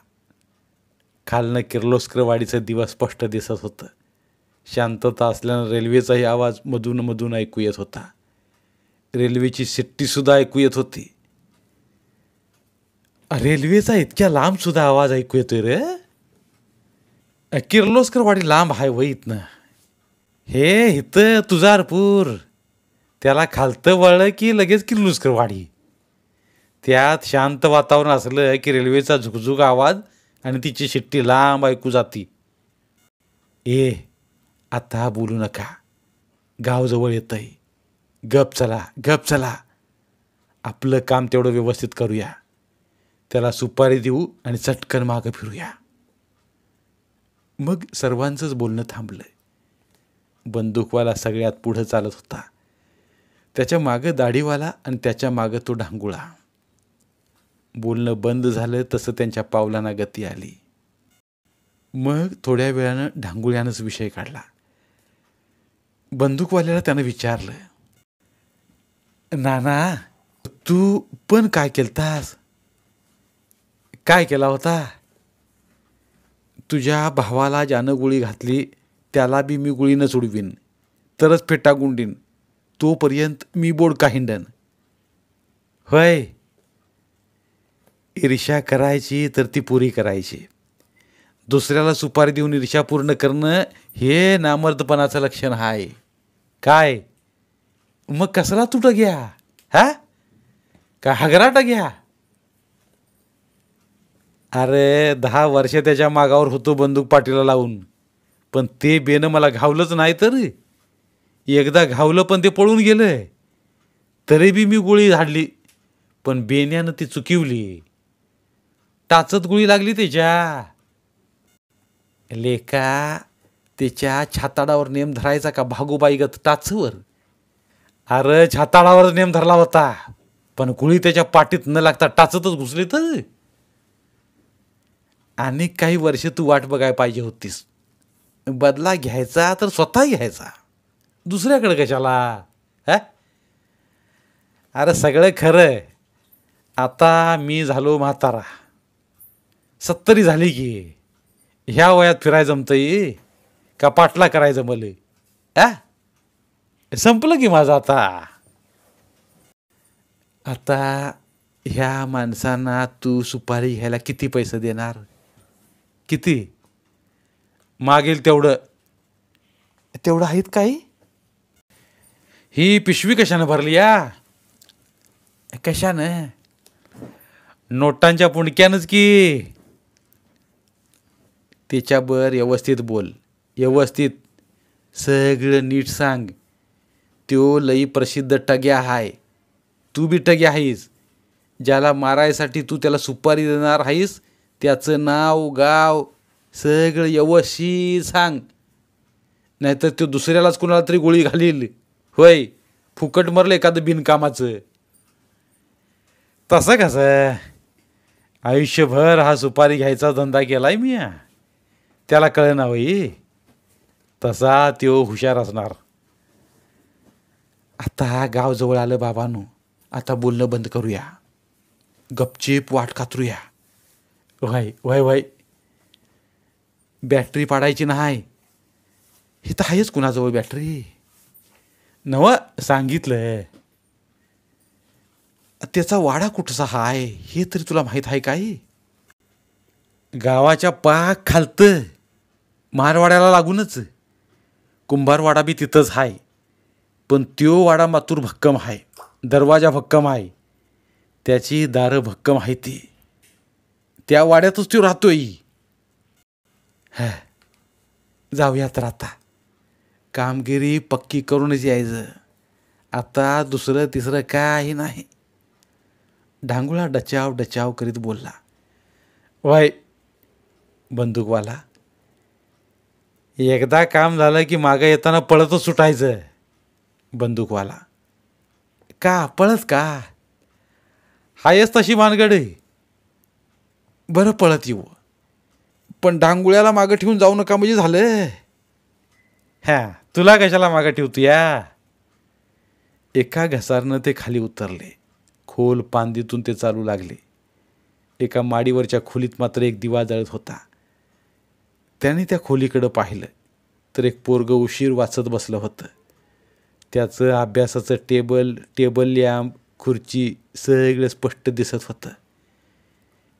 खालनं किर्लोस्करवाडीचं दिवा स्पष्ट दिसत होतं. शांतता असल्यानं रेल्वेचाही आवाज मधून मधून ऐकू येत होता. रेल्वेची शिट्टीसुद्धा ऐकू येत होती. रेल्वेचा इतक्या लांब सुद्धा आवाज ऐकू येतोय रे. किर्लोस्करवाडी लांब आहे वय इथनं. हे इथं तुझारपूर. त्याला खालतं वळलं की लगेच किर्लोस्करवाडी. त्यात शांत वातावरण असलं की रेल्वेचा झुकझुक आवाज आणि तिची शिट्टी लांब ऐकू जाती. आता बोलू नका. गाव जवळ येतंय. गप चला. आपलं काम तेवढं व्यवस्थित करूया. त्याला सुपारी देऊ आणि चटकन मागं फिरूया. मग सर्वांचंच बोलणं थांबलं. बंदूकवाला सगळ्यात पुढं चालत होता. त्याच्या मागं दाढीवाला आणि त्याच्या मागं तो ढांगुळा. बोलणं बंद झालं तसं त्यांच्या पावलांना गती आली. मग थोड्या वेळानं ढांगुळ्यानंच विषय काढला. बंदूकवाल्याला त्यानं विचारलं, नाना तू पण काय केलतास. काय केला होता. तुझ्या भावाला ज्यानं गोळी घातली त्याला बी मी गोळीनंच उडवीन, तरच फेटा गुंडीन. तोपर्यंत मी बोडका हिंडन. होय. ईर्ष्या करायची तर ती पुरी करायची. दुसऱ्याला सुपारी देऊन ईर्ष्या पूर्ण करणं हे नामर्दपणाचं लक्षण आहे. काय मग कसला तुटं घ्या. हा का हगराट घ्या. अरे 10 वर्ष त्याच्या मागावर होतो बंदूक पाठीला लावून, पण ते बेनं मला घावलंच नाही. तर एकदा घावलं पण ते पळून गेलं. तरी बी मी गोळी झाडली, पण बेण्यानं ती चुकिवली. टाचत गोळी लागली त्याच्या. लेका, त्याच्या छाताडावर नेम धरायचा का भागोबाईगत टाचवर? अरे छाताडावर नेम धरला होता, पण गोळी त्याच्या पाठीत न लागता टाचतच घुसली. तर अनेक काही वर्ष तू वाट बघाय पाहिजे होतीस. बदला घ्यायचा तर स्वतः घ्यायचा, दुसऱ्याकडे कशाला? हा, अरे सगळं खरं. आता मी झालो म्हातारा, 70 झाली की. ह्या वयात फिरायचं जमतंय का पाटला करायचं मले? हा, संपलं की माझं आता. आता ह्या माणसांना तू सुपारी घ्यायला किती पैसे देणार? किती मागेल तेवढं? तेवढं आहेत काही? ही पिशवी कशानं भरली या? कशानं? नोटांच्या पुणक्यानंच की. त्याच्यावर व्यवस्थित बोल, व्यवस्थित सगळं नीट सांग. त्यो लई प्रसिद्ध टग्या हाय. तू बी टग्या आहेस. ज्याला मारायसाठी तू त्याला सुपारी देणार आहेस, त्याचं नाव गाव सगळं व्यवस्थित सांग. नाहीतर तो दुसऱ्यालाच कुणाला तरी गोळी घालील. होय, फुकट मरलं एखादं बिनकामाचं. तसं कसं? आयुष्यभर हा सुपारी घ्यायचा धंदा केलाय मी. त्याला कळना होई. तसा त्यो हुशार असणार. आता गाव जवळ आलं बाबांनो. आता बोलणं बंद करूया, गपचीप वाट कातरूया. व्हाय व्हाय व्हाय, बॅटरी पाडायची नाही. हे तर आहेच कुणाजवळ बॅटरी? नव सांगितलं. त्याचा वाडा कुठचा हाय हे तरी तुला माहीत आहे काय? गावाच्या पाक खालतं मारवाड्याला लागूनच. कुंभारवाडा बी तिथंच आहे, पण त्यो वाडा मातूर भक्कम आहे. दरवाजा भक्कम आहे, त्याची दारं भक्कम आहे. ती त्या वाड्यातच तो राहतोय. हा, जाऊया तर आता. कामगिरी पक्की करूनच यायचं. आता दुसरं तिसरं काही नाही. ढांगुळा डचाव डचाव करीत बोलला. वाय बंदूकवाला, एकदा काम झालं की मागं येताना पळतच सुटायचं. बंदूकवाला, का पळत का? हायच तशी मानगड. बरं पळत येऊ, पण डांगुळ्याला मागं ठेवून जाऊ नका म्हणजे झालं. हा, तुला कशाला मागं ठेवतो या? एका घसारनं ते खाली उतरले. खोल पांदीतून ते चालू लागले. एका माडीवरच्या खोलीत मात्र एक दिवा जळत होता. त्याने त्या खोलीकडं पाहिलं तर एक पोरगं उशीर वाचत बसलं होतं. त्याचं अभ्यासाचं टेबल लॅम्प खुर्ची सगळं स्पष्ट दिसत होतं.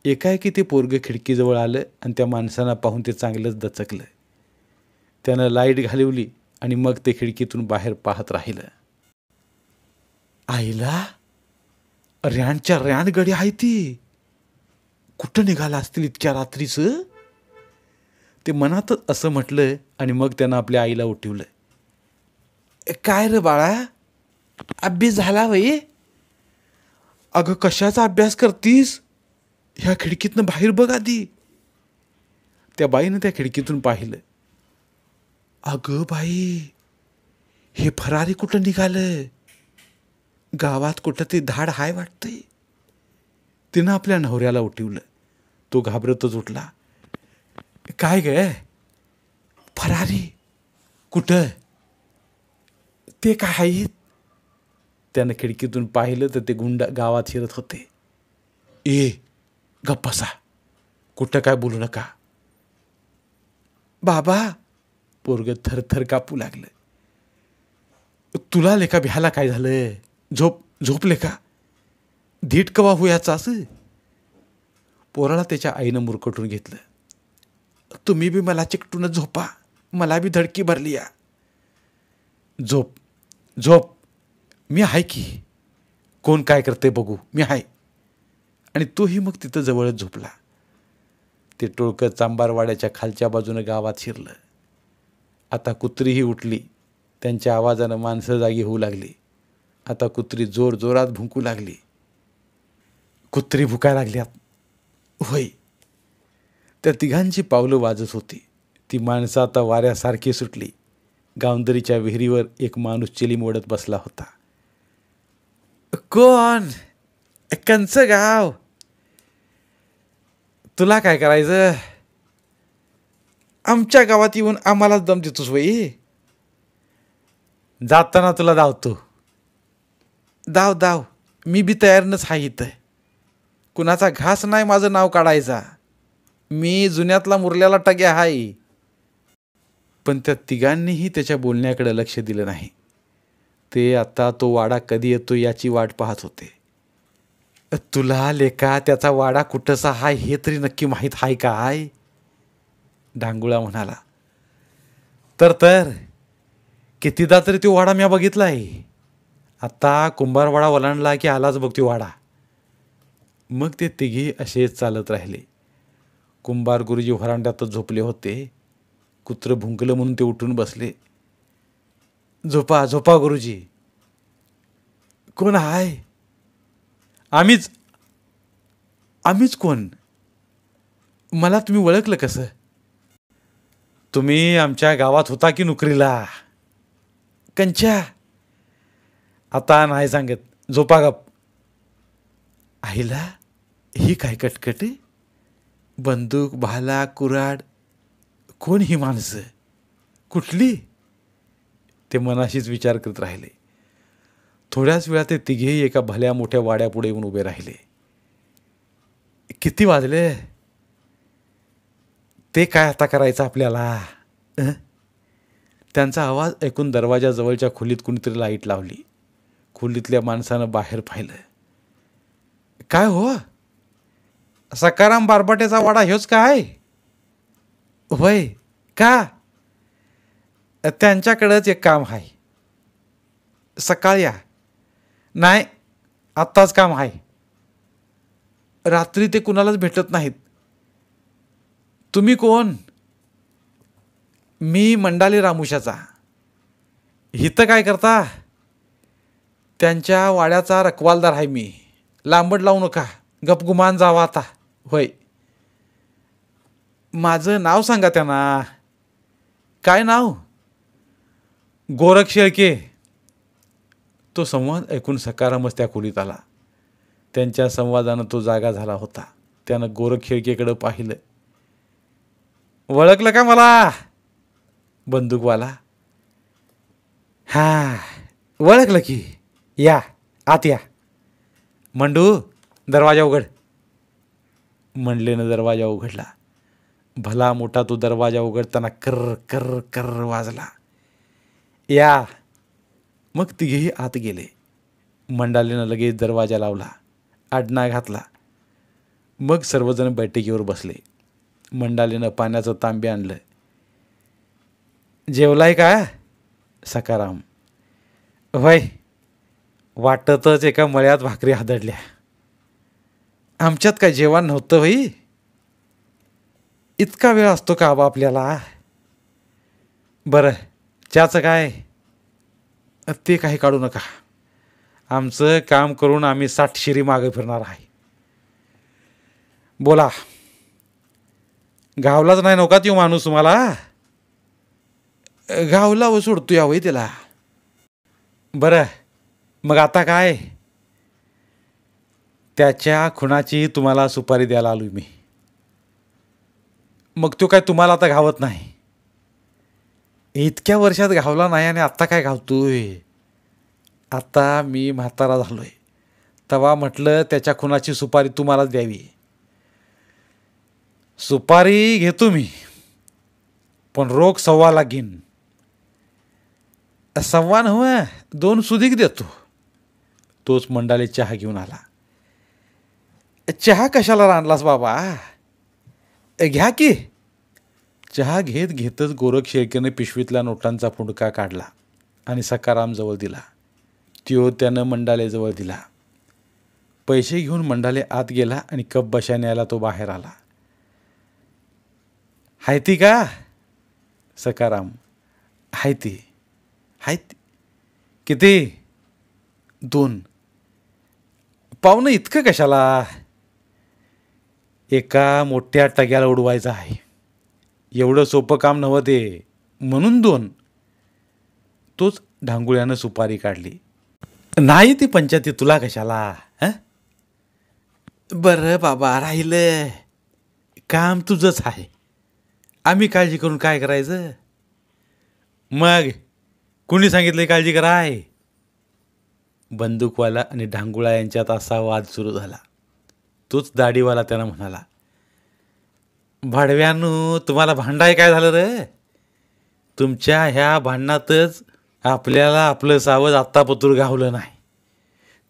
एकाएकी ते पोरगं खिडकीजवळ आलं आणि त्या माणसांना पाहून ते चांगलंच दचकलं. त्यानं लाईट घालवली आणि मग ते खिडकीतून बाहेर पाहत राहिलं. आईला, रॅनच्या रॅन गडी आहे ती. कुठं निघाला असतील इतक्या रात्रीचं? ते मनातच असं म्हटलं आणि मग त्यानं आपल्या आईला उठवलं. काय रे बाळा, अभ्यास झाला वय? अगं कशाचा अभ्यास करतीस? ह्या खिडकीतनं बाहेर बघ आधी. त्या बाईनं त्या खिडकीतून पाहिलं. अगं बाई, हे फरारी कुठं निघालं? गावात कुठं ते धाड हाय वाटतंय. तिनं आपल्या नवऱ्याला उठवलं. तो घाबरतच उठला. काय ग? फरारी कुठं? ते काय आहेत? त्यानं खिडकीतून पाहिलं तर ते गुंड गावात शिरत होते. ए गप्प बसा, कुठं काय बोलू नका. बाबा, पोरगं थरथर कापू लागलं. तुला लेका भ्याला काय झालं? झोपले का? धीट कवा होयाचा असं? पोराला त्याच्या आईनं मुरकटून घेतलं. तुम्ही बी मला चिकटूनच झोपा, मला बी धडकी भरली या. झोप झोप, मी आहे की. कोण काय करते बघू, मी आहे. आणि तोही मग तिथं जवळच झोपला. ते टोळकं चांबारवाड्याच्या खालच्या बाजूनं गावात शिरलं. आता कुत्रीही उठली. त्यांच्या आवाजानं माणसं जागी होऊ लागली. आता कुत्री जोरजोरात भुंकू लागली. कुत्री भुकायला लागल्यात. होय, त्या तिघांची पावलं वाजत होती. ती माणसं आता वाऱ्यासारखी सुटली. गावंदरीच्या विहिरीवर एक माणूस चिलीम ओढत बसला होता. कोण? कंचं गाव? तुला काय करायचं? आमच्या गावात येऊन आम्हालाच दम देतोस वई. जाताना तुला धावतो. धाव धाव, मी बी तयारनच आहे इथं. कुणाचा घास नाही माझं नाव काढायचा. मी जुन्यातला मुरल्याला टग्या आहे. पण त्या तिघांनीही त्याच्या बोलण्याकडे लक्ष दिलं नाही. ते आता तो वाडा कधी येतो याची वाट पाहत होते. तुला लेका त्याचा वाडा कुठंसा हाय हे तरी नक्की माहीत आहे काय? डांगुळा म्हणाला. तर कितीदा तरी तो वाडा म्या बघितलाय. आता कुंभारवाडा ओलांडला की आलाच बघ तो वाडा. मग ते तिघी असेच चालत राहिले. कुंभार गुरुजी व्हरांड्यातच झोपले होते. कुत्रं भुंकलं म्हणून ते उठून बसले. झोपा झोपा गुरुजी. कोण हाय? आम्हीच कोण? मला तुम्ही ओळखलं कसं? तुम्ही आमच्या गावात होता की नोकरीला? कंच्या? आता नाही सांगत, झोपा गप. आईला ही काय कटकट? बंदूक, भाला, कुऱ्हाड. कोण ही माणसं? कुठली? ते मनाशीच विचार करत राहिले. थोड्याच वेळात ते तिघेही एका भल्या मोठ्या वाड्यापुढे येऊन उभे राहिले. किती वाजले? ते काय आता करायचं आपल्याला? त्यांचा आवाज ऐकून दरवाजाजवळच्या खोलीत कुणीतरी लाईट लावली. खोलीतल्या माणसानं बाहेर पाहिलं. काय हो? सकाराम बारबाट्याचा वाडा ह्योच काय? होय. का? त्यांच्याकडंच एक काम आहे. सकाळी या. नाही, आत्ताच काम आहे. रात्री ते कुणालाच भेटत नाहीत. तुम्ही कोण? मी मंडाले रामुशाचा. हिथं काय करता? त्यांच्या वाड्याचा रखवालदार आहे मी. लांबड लावू नका, गपगुमान जावा आता. होय. माझं नाव सांगा त्यांना. काय नाव? गोरख शेळके. तो संवाद ऐकून सकारामच त्या खोलीत आला. त्यांच्या संवादानं तो जागा झाला होता. त्यानं गोरख शेळकेकडं पाहिलं. ओळखलं का मला? बंदूकवाला. हां, ओळखलं की. या आत या. मंडू, दरवाजा उघड. मंडलेनं दरवाजा उघडला. भला मोठा तो दरवाजा उघडताना कर्र कर्र कर्र वाजला. या. मग तिघेही आत गेले. मंडालेनं लगेच दरवाजा लावला, आडना घातला. मग सर्वजण बैठकीवर बसले. मंडालेनं पाण्याचं तांबे आणलं. जेवलाय का? सकाराम. होय, वाटतच एका मळ्यात भाकरी हादडल्या. आमच्यात काय जेवण नव्हतं होई? इतका वेळ असतो का आबा आपल्याला? बरं, चहाचं काय? ते काही काढू नका. आमचं काम करून आम्ही 60 शिरी मागे फिरणार आहे. बोला. गावलाच नाही नव्हता तो माणूस तुम्हाला? गावला व सोडतो या वय त्याला. बरं, मग आता काय? त्याच्या खुनाची तुम्हाला सुपारी द्यायला आलो मी. मग तो काय तुम्हाला आता घावत नाही? इतक्या वर्षात घावला नाही आणि आत्ता काय घावतोय? आता मी म्हातारा झालोय. तेव्हा म्हटलं त्याच्या खुनाची सुपारी तुम्हालाच द्यावी. सुपारी घेतो मी, पण रोख 1.25 लाख घेईन. 1.25 नव्हे, 2 सुधीक देतो. तोच मंडाले चहा घेऊन आला. चहा कशाला आणलास बाबा? घ्या की. चहा घेत घेतच गोरख शेळकेनं पिशवीतल्या नोटांचा फुंडका काढला आणि सकारामजवळ दिला. त्यो त्यानं मंडालेजवळ दिला. पैसे घेऊन मंडाले आत गेला आणि कप बशा न्यायला तो बाहेर आला. हाय ती का? सकाराम. हाय ती. हाय ती. किती? 2. पाहुणं इतकं कशाला? एका मोठ्या टग्याला उडवायचं आहे. एवढं सोपं काम नव्हं ते, म्हणून 2. तोच ढांगुळ्यानं सुपारी काढली. नाही ती पंचायती तुला कशाला? हं? बरं बाबा, राहिलं. काम तुझंच आहे. आम्ही काळजी करून काय करायचं? मग कुणी सांगितलं काळजी कराय? बंदूकवाला आणि ढांगुळा यांच्यात असा वाद सुरू झाला. तोच दाढीवाला त्यानं म्हणाला, भाडव्यानो, तुम्हाला भांडाय काय झालं रे? तुमच्या ह्या भांडणातच आपल्याला आपलं सावज आत्तापतूर गावलं नाही.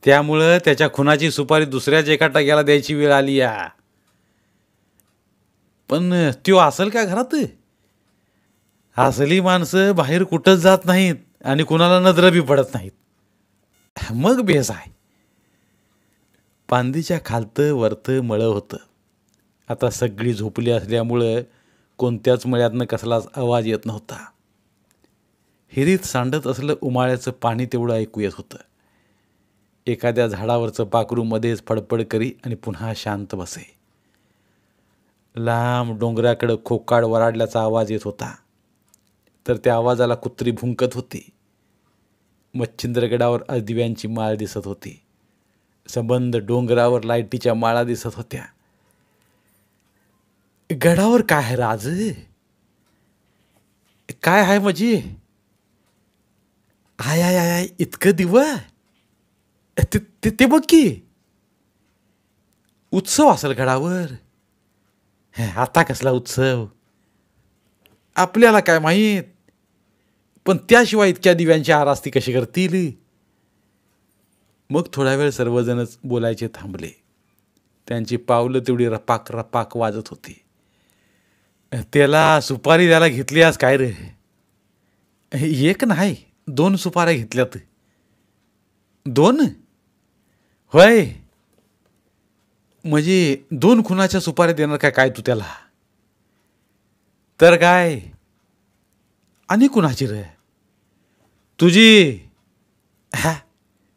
त्यामुळं त्याच्या खुनाची सुपारी दुसऱ्याच एका टग्याला द्यायची वेळ आली या. पण त्यो असेल का घरात? असली माणसं बाहेर कुठंच जात नाहीत आणि कुणाला नजर बी पडत नाहीत. मग बेस आहे. पांदीच्या खालतं वरतं मळं होतं. आता सगळी झोपली असल्यामुळं कोणत्याच मळ्यातनं कसलाच आवाज येत नव्हता. हिरीत सांडत असलं उमाळ्याचं पाणी तेवढं ऐकू येत होतं. एखाद्या झाडावरचं पाखरू मध्येच फडफड करी आणि पुन्हा शांत बसे. लांब डोंगराकडं खोकाड वराडल्याचा आवाज येत होता, तर त्या आवाजाला कुत्री भुंकत होती. मच्छिंद्रगडावर दिव्यांची माळ दिसत होती. संबंध डोंगरावर लाईटीच्या माळा दिसत होत्या. गडावर काय आहे राज? काय आहे म्हणजे? आय आय आय, इतकं दिव? ते ते ते बघ की, उत्सव असेल गडावर. आता कसला उत्सव? आपल्याला काय माहीत, पण त्याशिवाय इतक्या दिव्यांची आरास्ती कशी करतील? मग थोडा वेळ सर्वजणच बोलायचे थांबले. त्यांची पावलं तेवढी रपाक रपाक वाजत होती. त्याला सुपारी द्यायला घेतली आज काय रे? 1 नाही, 2 सुपाऱ्या घेतल्यात. 2? होय. म्हणजे 2 खुनाच्या सुपाऱ्या देणार काय काय तू त्याला? तर काय? आणि कुणाची रे? तुझी. हा,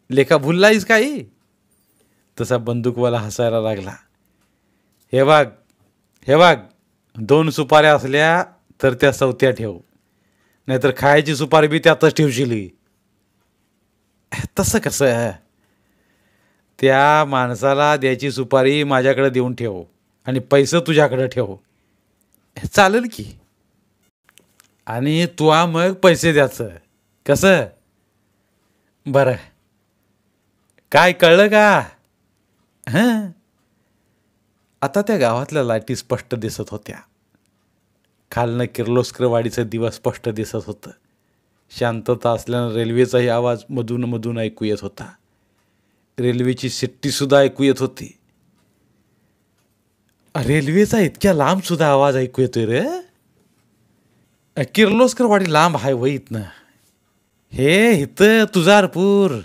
लेखा भुललायस काही? तसा बंदूकवाला हसायला लागला. हे बघ, हे बघ, 2 सुपाऱ्या असल्या तर त्या 4थ्या ठेव, नाहीतर खायची सुपारी बी त्यातच ठेवशील. तसं कसं? त्या माणसाला द्यायची सुपारी माझ्याकडे देऊन ठेव आणि पैसे तुझ्याकडे ठेव, चालेल की. आणि तू मग पैसे द्यायचं कसं? बरं, काय कळलं का? हं. आता त्या गावातल्या लाईटी स्पष्ट दिसत होत्या. खालनं किर्लोस्करवाडीचं दिवा स्पष्ट दिसत होतं. शांतता असल्यानं रेल्वेचाही आवाज मधून मधून ऐकू येत होता. रेल्वेची शिट्टीसुद्धा ऐकू येत होती. रेल्वेचा इतक्या लांब सुद्धा आवाज ऐकू येतोय रे? किर्लोस्करवाडी लांब आहे वय इथनं. हे इथं तुझारपूर,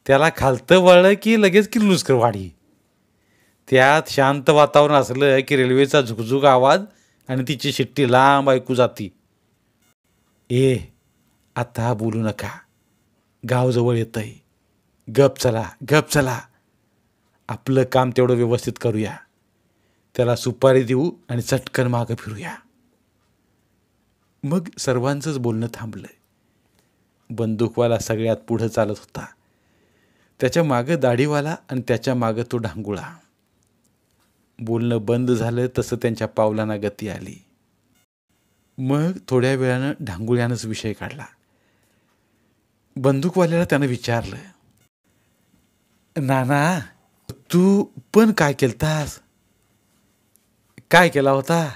त्याला खालतं वळलं की लगेच किर्लोस्करवाडी. त्यात शांत वातावरण असलं की रेल्वेचा झुकझुक आवाज आणि तिची शिट्टी लांब ऐकू जाती. आता बोलू नका, गाव जवळ येतंय. गप चला, गप चला. आपलं काम तेवढं व्यवस्थित करूया. त्याला सुपारी देऊ आणि चटकन मागं फिरूया. मग सर्वांचंच बोलणं थांबलं. बंदूकवाला सगळ्यात पुढं चालत होता. त्याच्या मागं दाढीवाला आणि त्याच्या मागं तो ढांगुळा. बोलणं बंद झालं तसं त्यांच्या पावलांना गती आली. मग थोड्या वेळानं ढांगुळ्यानंच विषय काढला. बंदूकवाल्याला त्यानं विचारलं, नाना, तू पण काय केलतास? काय केला होता?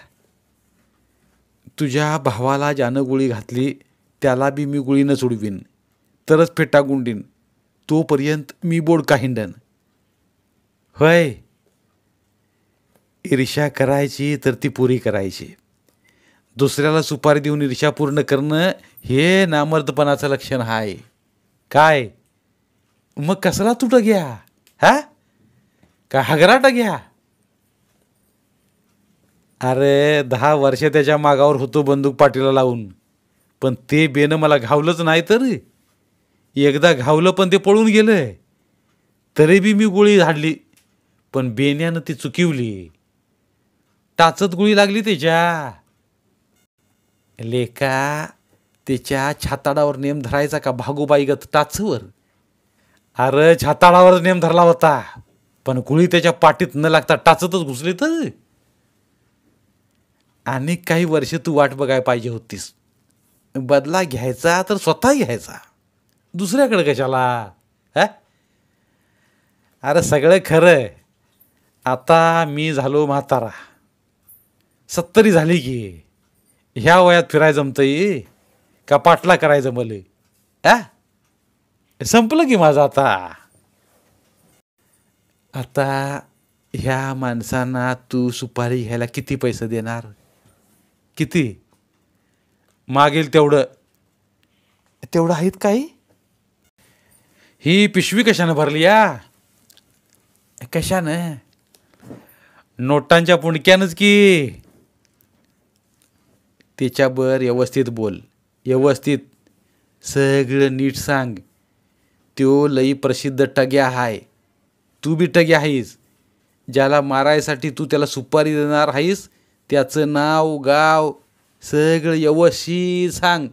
तुझ्या भावाला ज्यानं गोळी घातली त्याला बी मी गोळीनंच उडवीन, तरच फेटा गुंडीन. तोपर्यंत मी बोडका हिंडन. होय. ईर्ष्या करायची तर ती पुरी करायची. दुसऱ्याला सुपारी देऊन ईर्ष्या पूर्ण करणं हे नामर्दपणाचं लक्षण आहे. काय मग कसला तुटं घ्या? हा, का हगराट घ्या? अरे 10 वर्ष त्याच्या मागावर होतो बंदूक पाठीला लावून, पण ते बेनं मला घावलंच नाही. तर एकदा घावलं पण ते पळून गेलं. तरी बी मी गोळी झाडली, पण बेण्यानं ती चुकिवली. टाचत गोळी लागली त्याच्या. लेका, त्याच्या छाताडावर नेम धरायचा का भागोबाईगत टाचवर? अरे छाताडावर नेम धरला होता, पण गोळी त्याच्या पाठीत न लागता टाचतच घुसली. तर आणि काही वर्ष तू वाट बघाय पाहिजे होतीस. बदला घ्यायचा तर स्वतः घ्यायचा, दुसऱ्याकडे कशाला? हा, अरे सगळं खरं. आता मी झालो म्हातारा, 70 झाली की. ह्या वयात फिरायचं जमतंय का पाटला करायचं मले? हा, संपलं की माझं आता. आता ह्या माणसांना तू सुपारी घ्यायला किती पैसे देणार? किती मागेल तेवढं? तेवढं आहेत काही? ही पिशवी कशानं भरली या? कशानं? नोटांच्या पुणक्यानंच की. त्याच्यावर व्यवस्थित बोल, व्यवस्थित सगळं नीट सांग. त्यो लई प्रसिद्ध टग्या हाय, तू बी टग्या आहेस. ज्याला मारायसाठी तू त्याला सुपारी देणार आहेस, त्याचं नाव गाव सगळं व्यवस्थित सांग.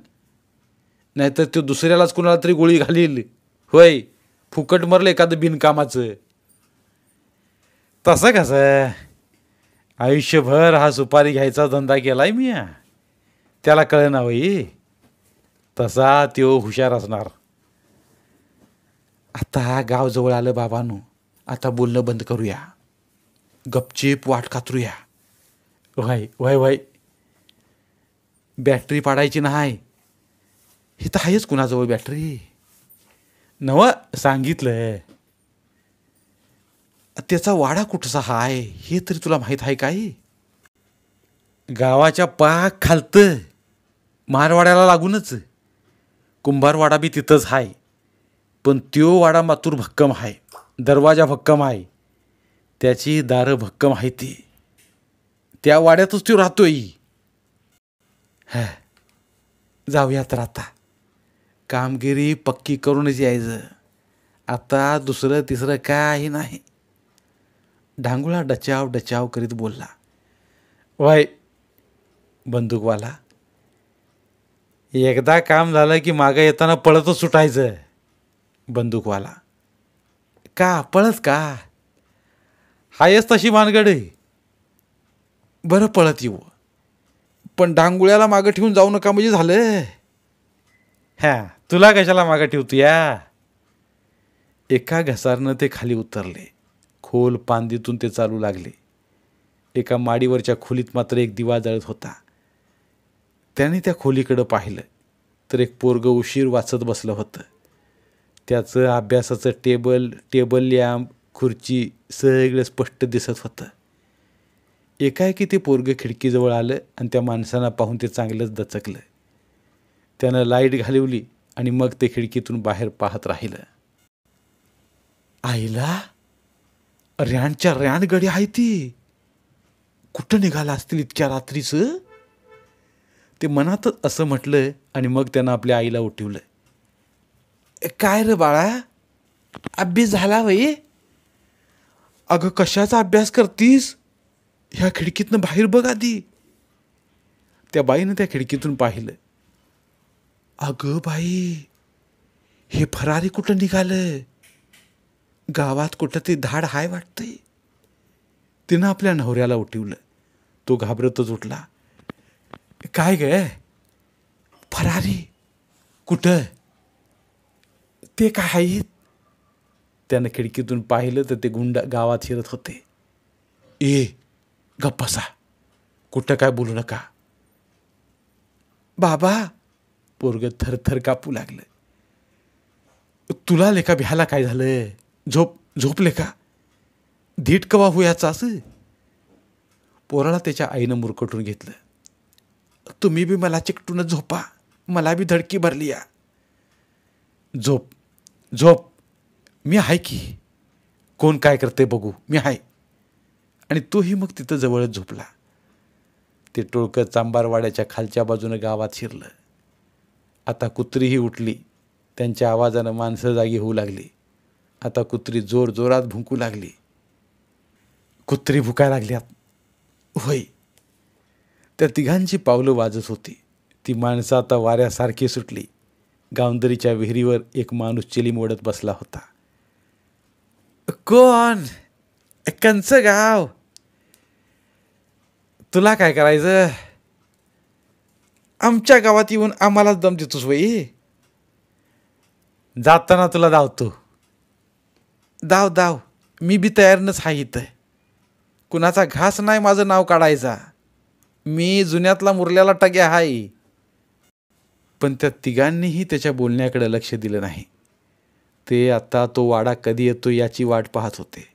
नाहीतर तो दुसऱ्यालाच कुणाला तरी गोळी घालील. होय, फुकट मरलं एखादं बिनकामाचं. तसं कसं? आयुष्यभर हा सुपारी घ्यायचा धंदा केलाय मी. त्याला कळना होई? तसा त्यो हुशार असणार. आता गाव जवळ आलं बाबांनो, आता बोलणं बंद करूया, गपचीप वाट कातरूया. व्हाय व्हाय व्हाय, बॅटरी पाडायची नाही. हे तर आहेच कुणाजवळ बॅटरी? नव सांगितलं. त्याचा वाडा कुठचा हाय हे तरी तुला माहीत आहे काय? गावाच्या पाक खालतं, मारवाड्याला लागूनच. कुंभारवाडा बी तिथंच आहे, पण त्यो वाडा मातूर भक्कम आहे, दरवाजा भक्कम आहे, त्याची दारं भक्कम आहे. ती त्या वाड्यातच तो राहतोय. हा, जाऊया तर आता. कामगिरी पक्की करूनच यायचं. आता दुसरं तिसरं काही नाही. ढांगुळा डचाव डचाव करीत बोलला. वाय बंदूकवाला, एकदा काम झालं की मागं येताना पळतच सुटायचं. बंदूकवाला, का पळत का? हायच तशी भानगड. बरं पळत येऊ, पण डांगुळ्याला मागं ठेवून जाऊ नका म्हणजे झालं. हा, तुला कशाला मागं ठेवतो या? एका घसारनं ते खाली उतरले. खोल पांदीतून ते चालू लागले. एका माडीवरच्या खोलीत मात्र एक दिवा जळत होता. त्याने त्या खोलीकडं पाहिलं तर एक पोरगं उशीर वाचत बसलं होतं. त्याचं अभ्यासाचं टेबल लॅम्प, खुर्ची सगळं स्पष्ट दिसत होतं. एकाएकी ते पोरगं खिडकीजवळ आलं आणि त्या माणसांना पाहून ते चांगलंच दचकलं. त्यानं लाईट घालवली आणि मग ते खिडकीतून बाहेर पाहत राहिलं. आईला, रॅनच्या रॅन गडी आहे ती. कुठं निघाला असतील इतक्या रात्रीचं? ते मनातच असं म्हटलं आणि मग त्यानं आपल्या आईला उठवलं. काय रे बाळा, अभ्यास झाला वय? अगं कशाचा अभ्यास करतीस? ह्या खिडकीतनं बाहेर बघ आधी. त्या बाईनं त्या खिडकीतून पाहिलं. अगं बाई, हे फरारी कुठं निघालं? गावात कुठं ते धाड हाय वाटतंय. तिनं आपल्या नवऱ्याला उठवलं. तो घाबरतच उठला. काय ग? फरारी कुठं? ते काय आहेत? त्यानं खिडकीतून पाहिलं तर ते गुंड गावात शिरत होते. ए गप्प बसा, कुठं काय बोलू नका. बाबा, पोरगं थरथर कापू लागलं. तुला लेका भ्याला काय झालं? झोपले का? धीट कवा होयाचा असं? पोराला त्याच्या आईनं मुरकटून घेतलं. तुम्ही बी मला चिकटूनच झोपा, मला बी धडकी भरली या. झोप झोप, मी आहे की. कोण काय करते बघू, मी आहे. आणि तोही मग तिथं जवळच झोपला. ते टोळकं चांबारवाड्याच्या खालच्या बाजूनं गावात शिरलं. आता कुत्रीही उठली. त्यांच्या आवाजानं माणसं जागी होऊ लागली. आता कुत्री जोरात भुंकू लागली. कुत्री भुकायला लागल्यात. होय, त्या तिघांची पावलं वाजत होती. ती माणसं आता वाऱ्यासारखी सुटली. गावंदरीच्या विहिरीवर एक माणूस चिलीम ओढत बसला होता. कोण? कंच गाव. तुला काय करायचं? आमच्या गावात येऊन आम्हालाच दम देतोस वई. जाताना तुला धावतो. धाव. मी बी तयारनच आहे इथं. कुणाचा घास नाही माझं नाव काढायचा. मी जुन्यातला मुरल्याला टग्या आहे. पण त्या तिघांनीही त्याच्या बोलण्याकडे लक्ष दिलं नाही. ते आता तो वाडा कधी येतो याची वाट पाहत होते.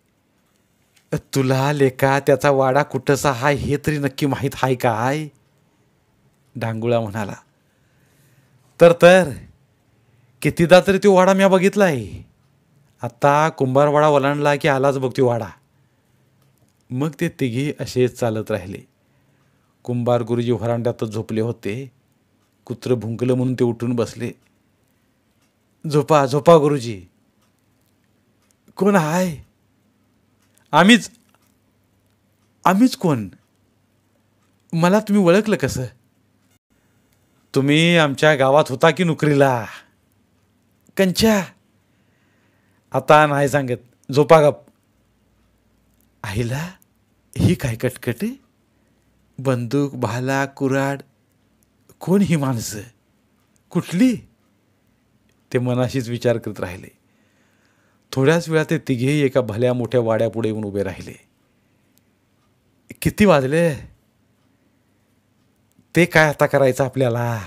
तुला लेका त्याचा वाडा कुठंसा हाय हे तरी नक्की माहीत आहे काय? डांगुळा म्हणाला. तर कितीदा तरी तो वाडा मी बघितला आहे. आता कुंभारवाडा ओलांडला की आलाच बघ तो वाडा. मग ते तिघी असेच चालत राहिले. कुंभार गुरुजी व्हरांड्यातच झोपले होते. कुत्रं भुंकलं म्हणून ते उठून बसले. झोपा गुरुजी. कोण हाय? आम्हीच कोण? मला तुम्ही ओळखलं कसं? तुम्ही आमच्या गावात होता की नोकरीला? कंच्या. आता नाही सांगत. झोपा गप. आईला ही काय कटकट? बंदूक, भाला, कुऱ्हाड. कोण ही माणसं? कुठली? ते मनाशीच विचार करत राहिले. थोड्याच वेळात ते तिघेही एका भल्या मोठ्या वाड्यापुढे येऊन उभे राहिले. किती वाजले? ते काय आता करायचं आपल्याला?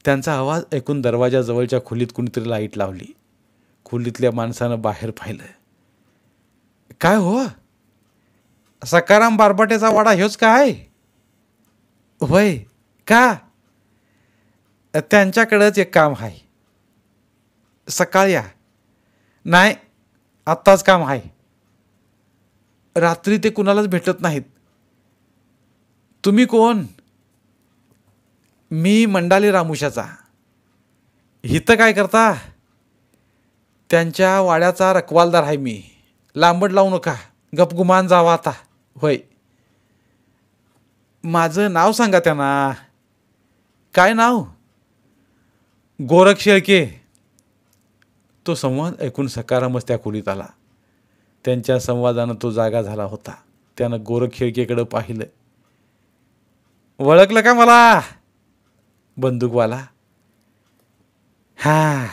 त्यांचा आवाज ऐकून दरवाजाजवळच्या खोलीत कुणीतरी लाईट लावली. खोलीतल्या माणसानं बाहेर पाहिलं. काय हो? सकाराम बारबाट्याचा वाडा ह्योच काय? होय. का? त्यांच्याकडंच एक काम आहे. सकाळी या. नाही, आत्ताच काम आहे. रात्री ते कुणालाच भेटत नाहीत. तुम्ही कोण? मी मंडाले रामुशाचा. इथं काय करता? त्यांच्या वाड्याचा रखवालदार आहे मी. लांबड लावू नका. गपगुमान जावा आता. होय. माझं नाव सांगा त्यांना. काय नाव? गोरख शेळके. तो संवाद ऐकून सकारामच त्या खोलीत आला. त्यांच्या संवादानं तो जागा झाला होता. त्यानं गोरख शेळकेकडं पाहिलं. ओळखलं का मला? बंदूकवाला. हां,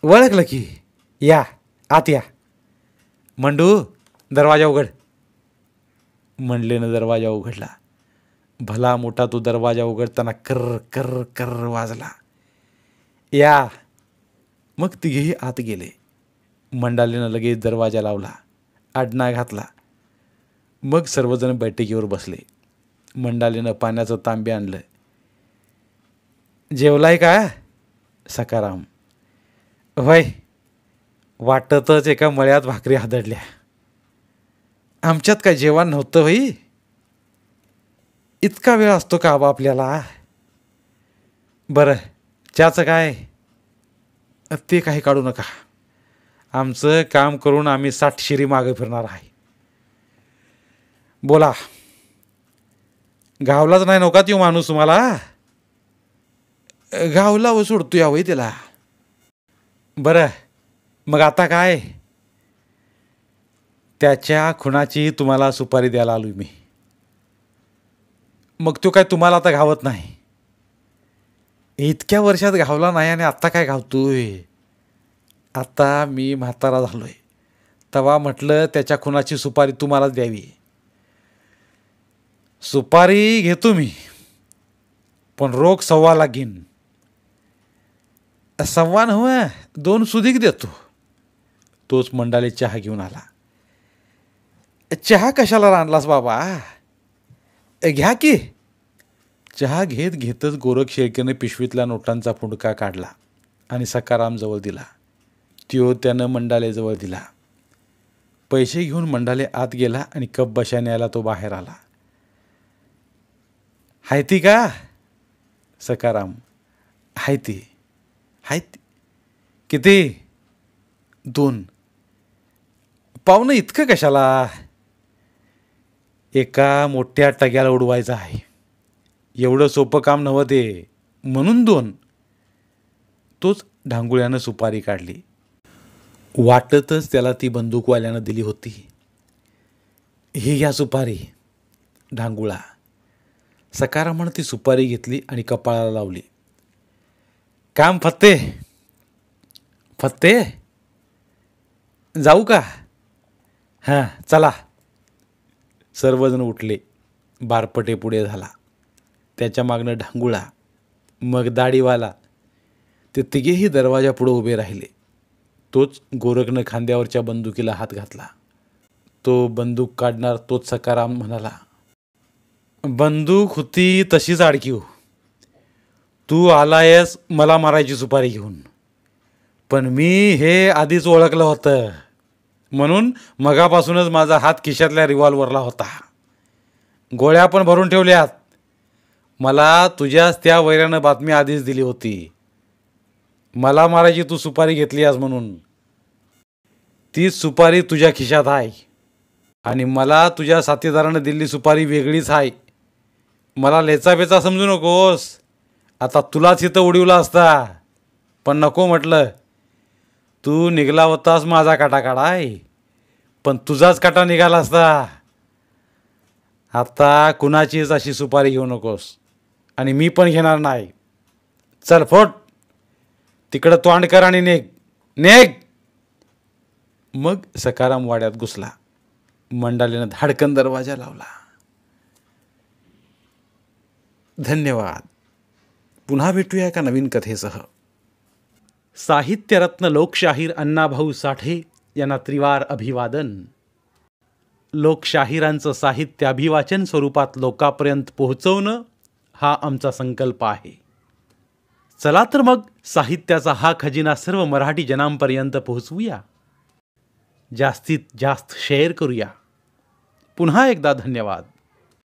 ओळखलं की. या आत या. मंडू, दरवाजा उघड. मंडलेनं दरवाजा उघडला. भला मोठा तो दरवाजा उघडताना कर्र कर्र कर्र वाजला. या. मग तिघेही आत गेले. मंडालेनं लगेच दरवाजा लावला. आडना घातला. मग सर्वजण बैठकीवर बसले. मंडालेनं पाण्याचं तांबे आणलं. जेवलाय का? सकाराम. होय, वाटतच एका मळ्यात भाकरी हादडल्या. आमच्यात काय जेवण नव्हतं होई? इतका वेळ असतो का आबा आपल्याला? बरं, चहाचं काय? ते काही काढू नका. आमचं काम करून आम्ही 60 शिरी मागे फिरणार आहे. बोला. गावलाच नाही नव्हता तो माणूस तुम्हाला? गावला व सोडतो या वय त्याला. बरं, मग आता काय? त्याच्या खुनाची तुम्हाला सुपारी द्यायला आलो मी. मग तो काय तुम्हाला आता घावत नाही? इतक्या वर्षात घावला नाही आणि आत्ता काय घावतोय? आता मी म्हातारा झालोय. तेव्हा म्हटलं त्याच्या खुनाची सुपारी तुम्हालाच द्यावी. सुपारी घेतो मी, पण रोख 1.25 लाख घेईन. 1.25 नव्हे, 2 सुधीक देतो. तोच मंडाले चहा घेऊन आला. चहा कशाला आणलास बाबा? घ्या की. चहा घेत घेतच गोरख शेळकेने पिशवीतल्या नोटांचा फुंडका काढला आणि सकारामजवळ दिला. त्यो त्यानं मंडालेजवळ दिला. पैसे घेऊन मंडाले आत गेला आणि कप बशा न्यायला तो बाहेर आला. हाय ती का? सखाराम. हाय ती. हाय ती. किती? 2. पाहुणं इतकं कशाला? एका मोठ्या टग्याला उडवायचं आहे. एवढं सोपं काम नव्हं ते, म्हणून 2. तोच ढांगुळ्यानं सुपारी काढली. वाटतच त्याला ती बंदूकवाल्यानं दिली होती. ही घ्या सुपारी. ढांगुळा. सखारामानं ती सुपारी घेतली आणि कपाळाला लावली. काम फत्ते. फत्ते? जाऊ का? हां चला. सर्वजण उठले. बारपटे पुढे झाला. त्याच्या मागनं ढांगुळा, मग दाढीवाला. ते तिघेही दरवाजापुढे उभे राहिले. तोच गोरखनं खांद्यावरच्या बंदुकीला हात घातला. तो बंदूक काढणार तोच सखाराम म्हणाला, बंदूक होती तशीच अडकीव. तू आलायस मला मारायची सुपारी घेऊन, पण मी हे आधीच ओळखलं होतं, म्हणून मगापासूनच माझा हात खिशातल्या रिव्हॉल्वरला होता. गोळ्या पण भरून ठेवल्यात. मला तुझ्याच त्या वैरानं बातमी आधीच दिली होती. मला मारायची तू सुपारी घेतली आज म्हणून. ती सुपारी तुझ्या खिशात आहे आणि मला तुझ्या साथीदारानं दिलेली सुपारी वेगळीच आहे. मला लेचाबेचा समजू नकोस. आता तुलाच इथं उडवला असता, पण नको म्हटलं. तू निघाला होतास माझा काटा काढाय, पण तुझाच काटा निघाला असता. आता कुणाचीच अशी सुपारी घेऊ नकोस आणि मी पण घेणार नाही. चल फोट. तिकडं तोंड कर आणि नेग नेग. मग सखाराम वाड्यात घुसला. मंडालीनं धाडकन दरवाजा लावला. धन्यवाद. पुन्हा भेटूया एका नवीन कथेसह. साहित्यरत्न लोकशाहीर अण्णाभाऊ साठे यांना त्रिवार अभिवादन. लोकशाहिरांचं साहित्य अभिवाचन स्वरूपात लोकांपर्यंत पोहोचवणं हा आमचा संकल्प आहे. चला तर मग साहित्याचा हा खजिना सर्व मराठी जनांपर्यंत पोहोचवूया. जास्तीत जास्त शेअर करूया. पुन्हा एकदा धन्यवाद.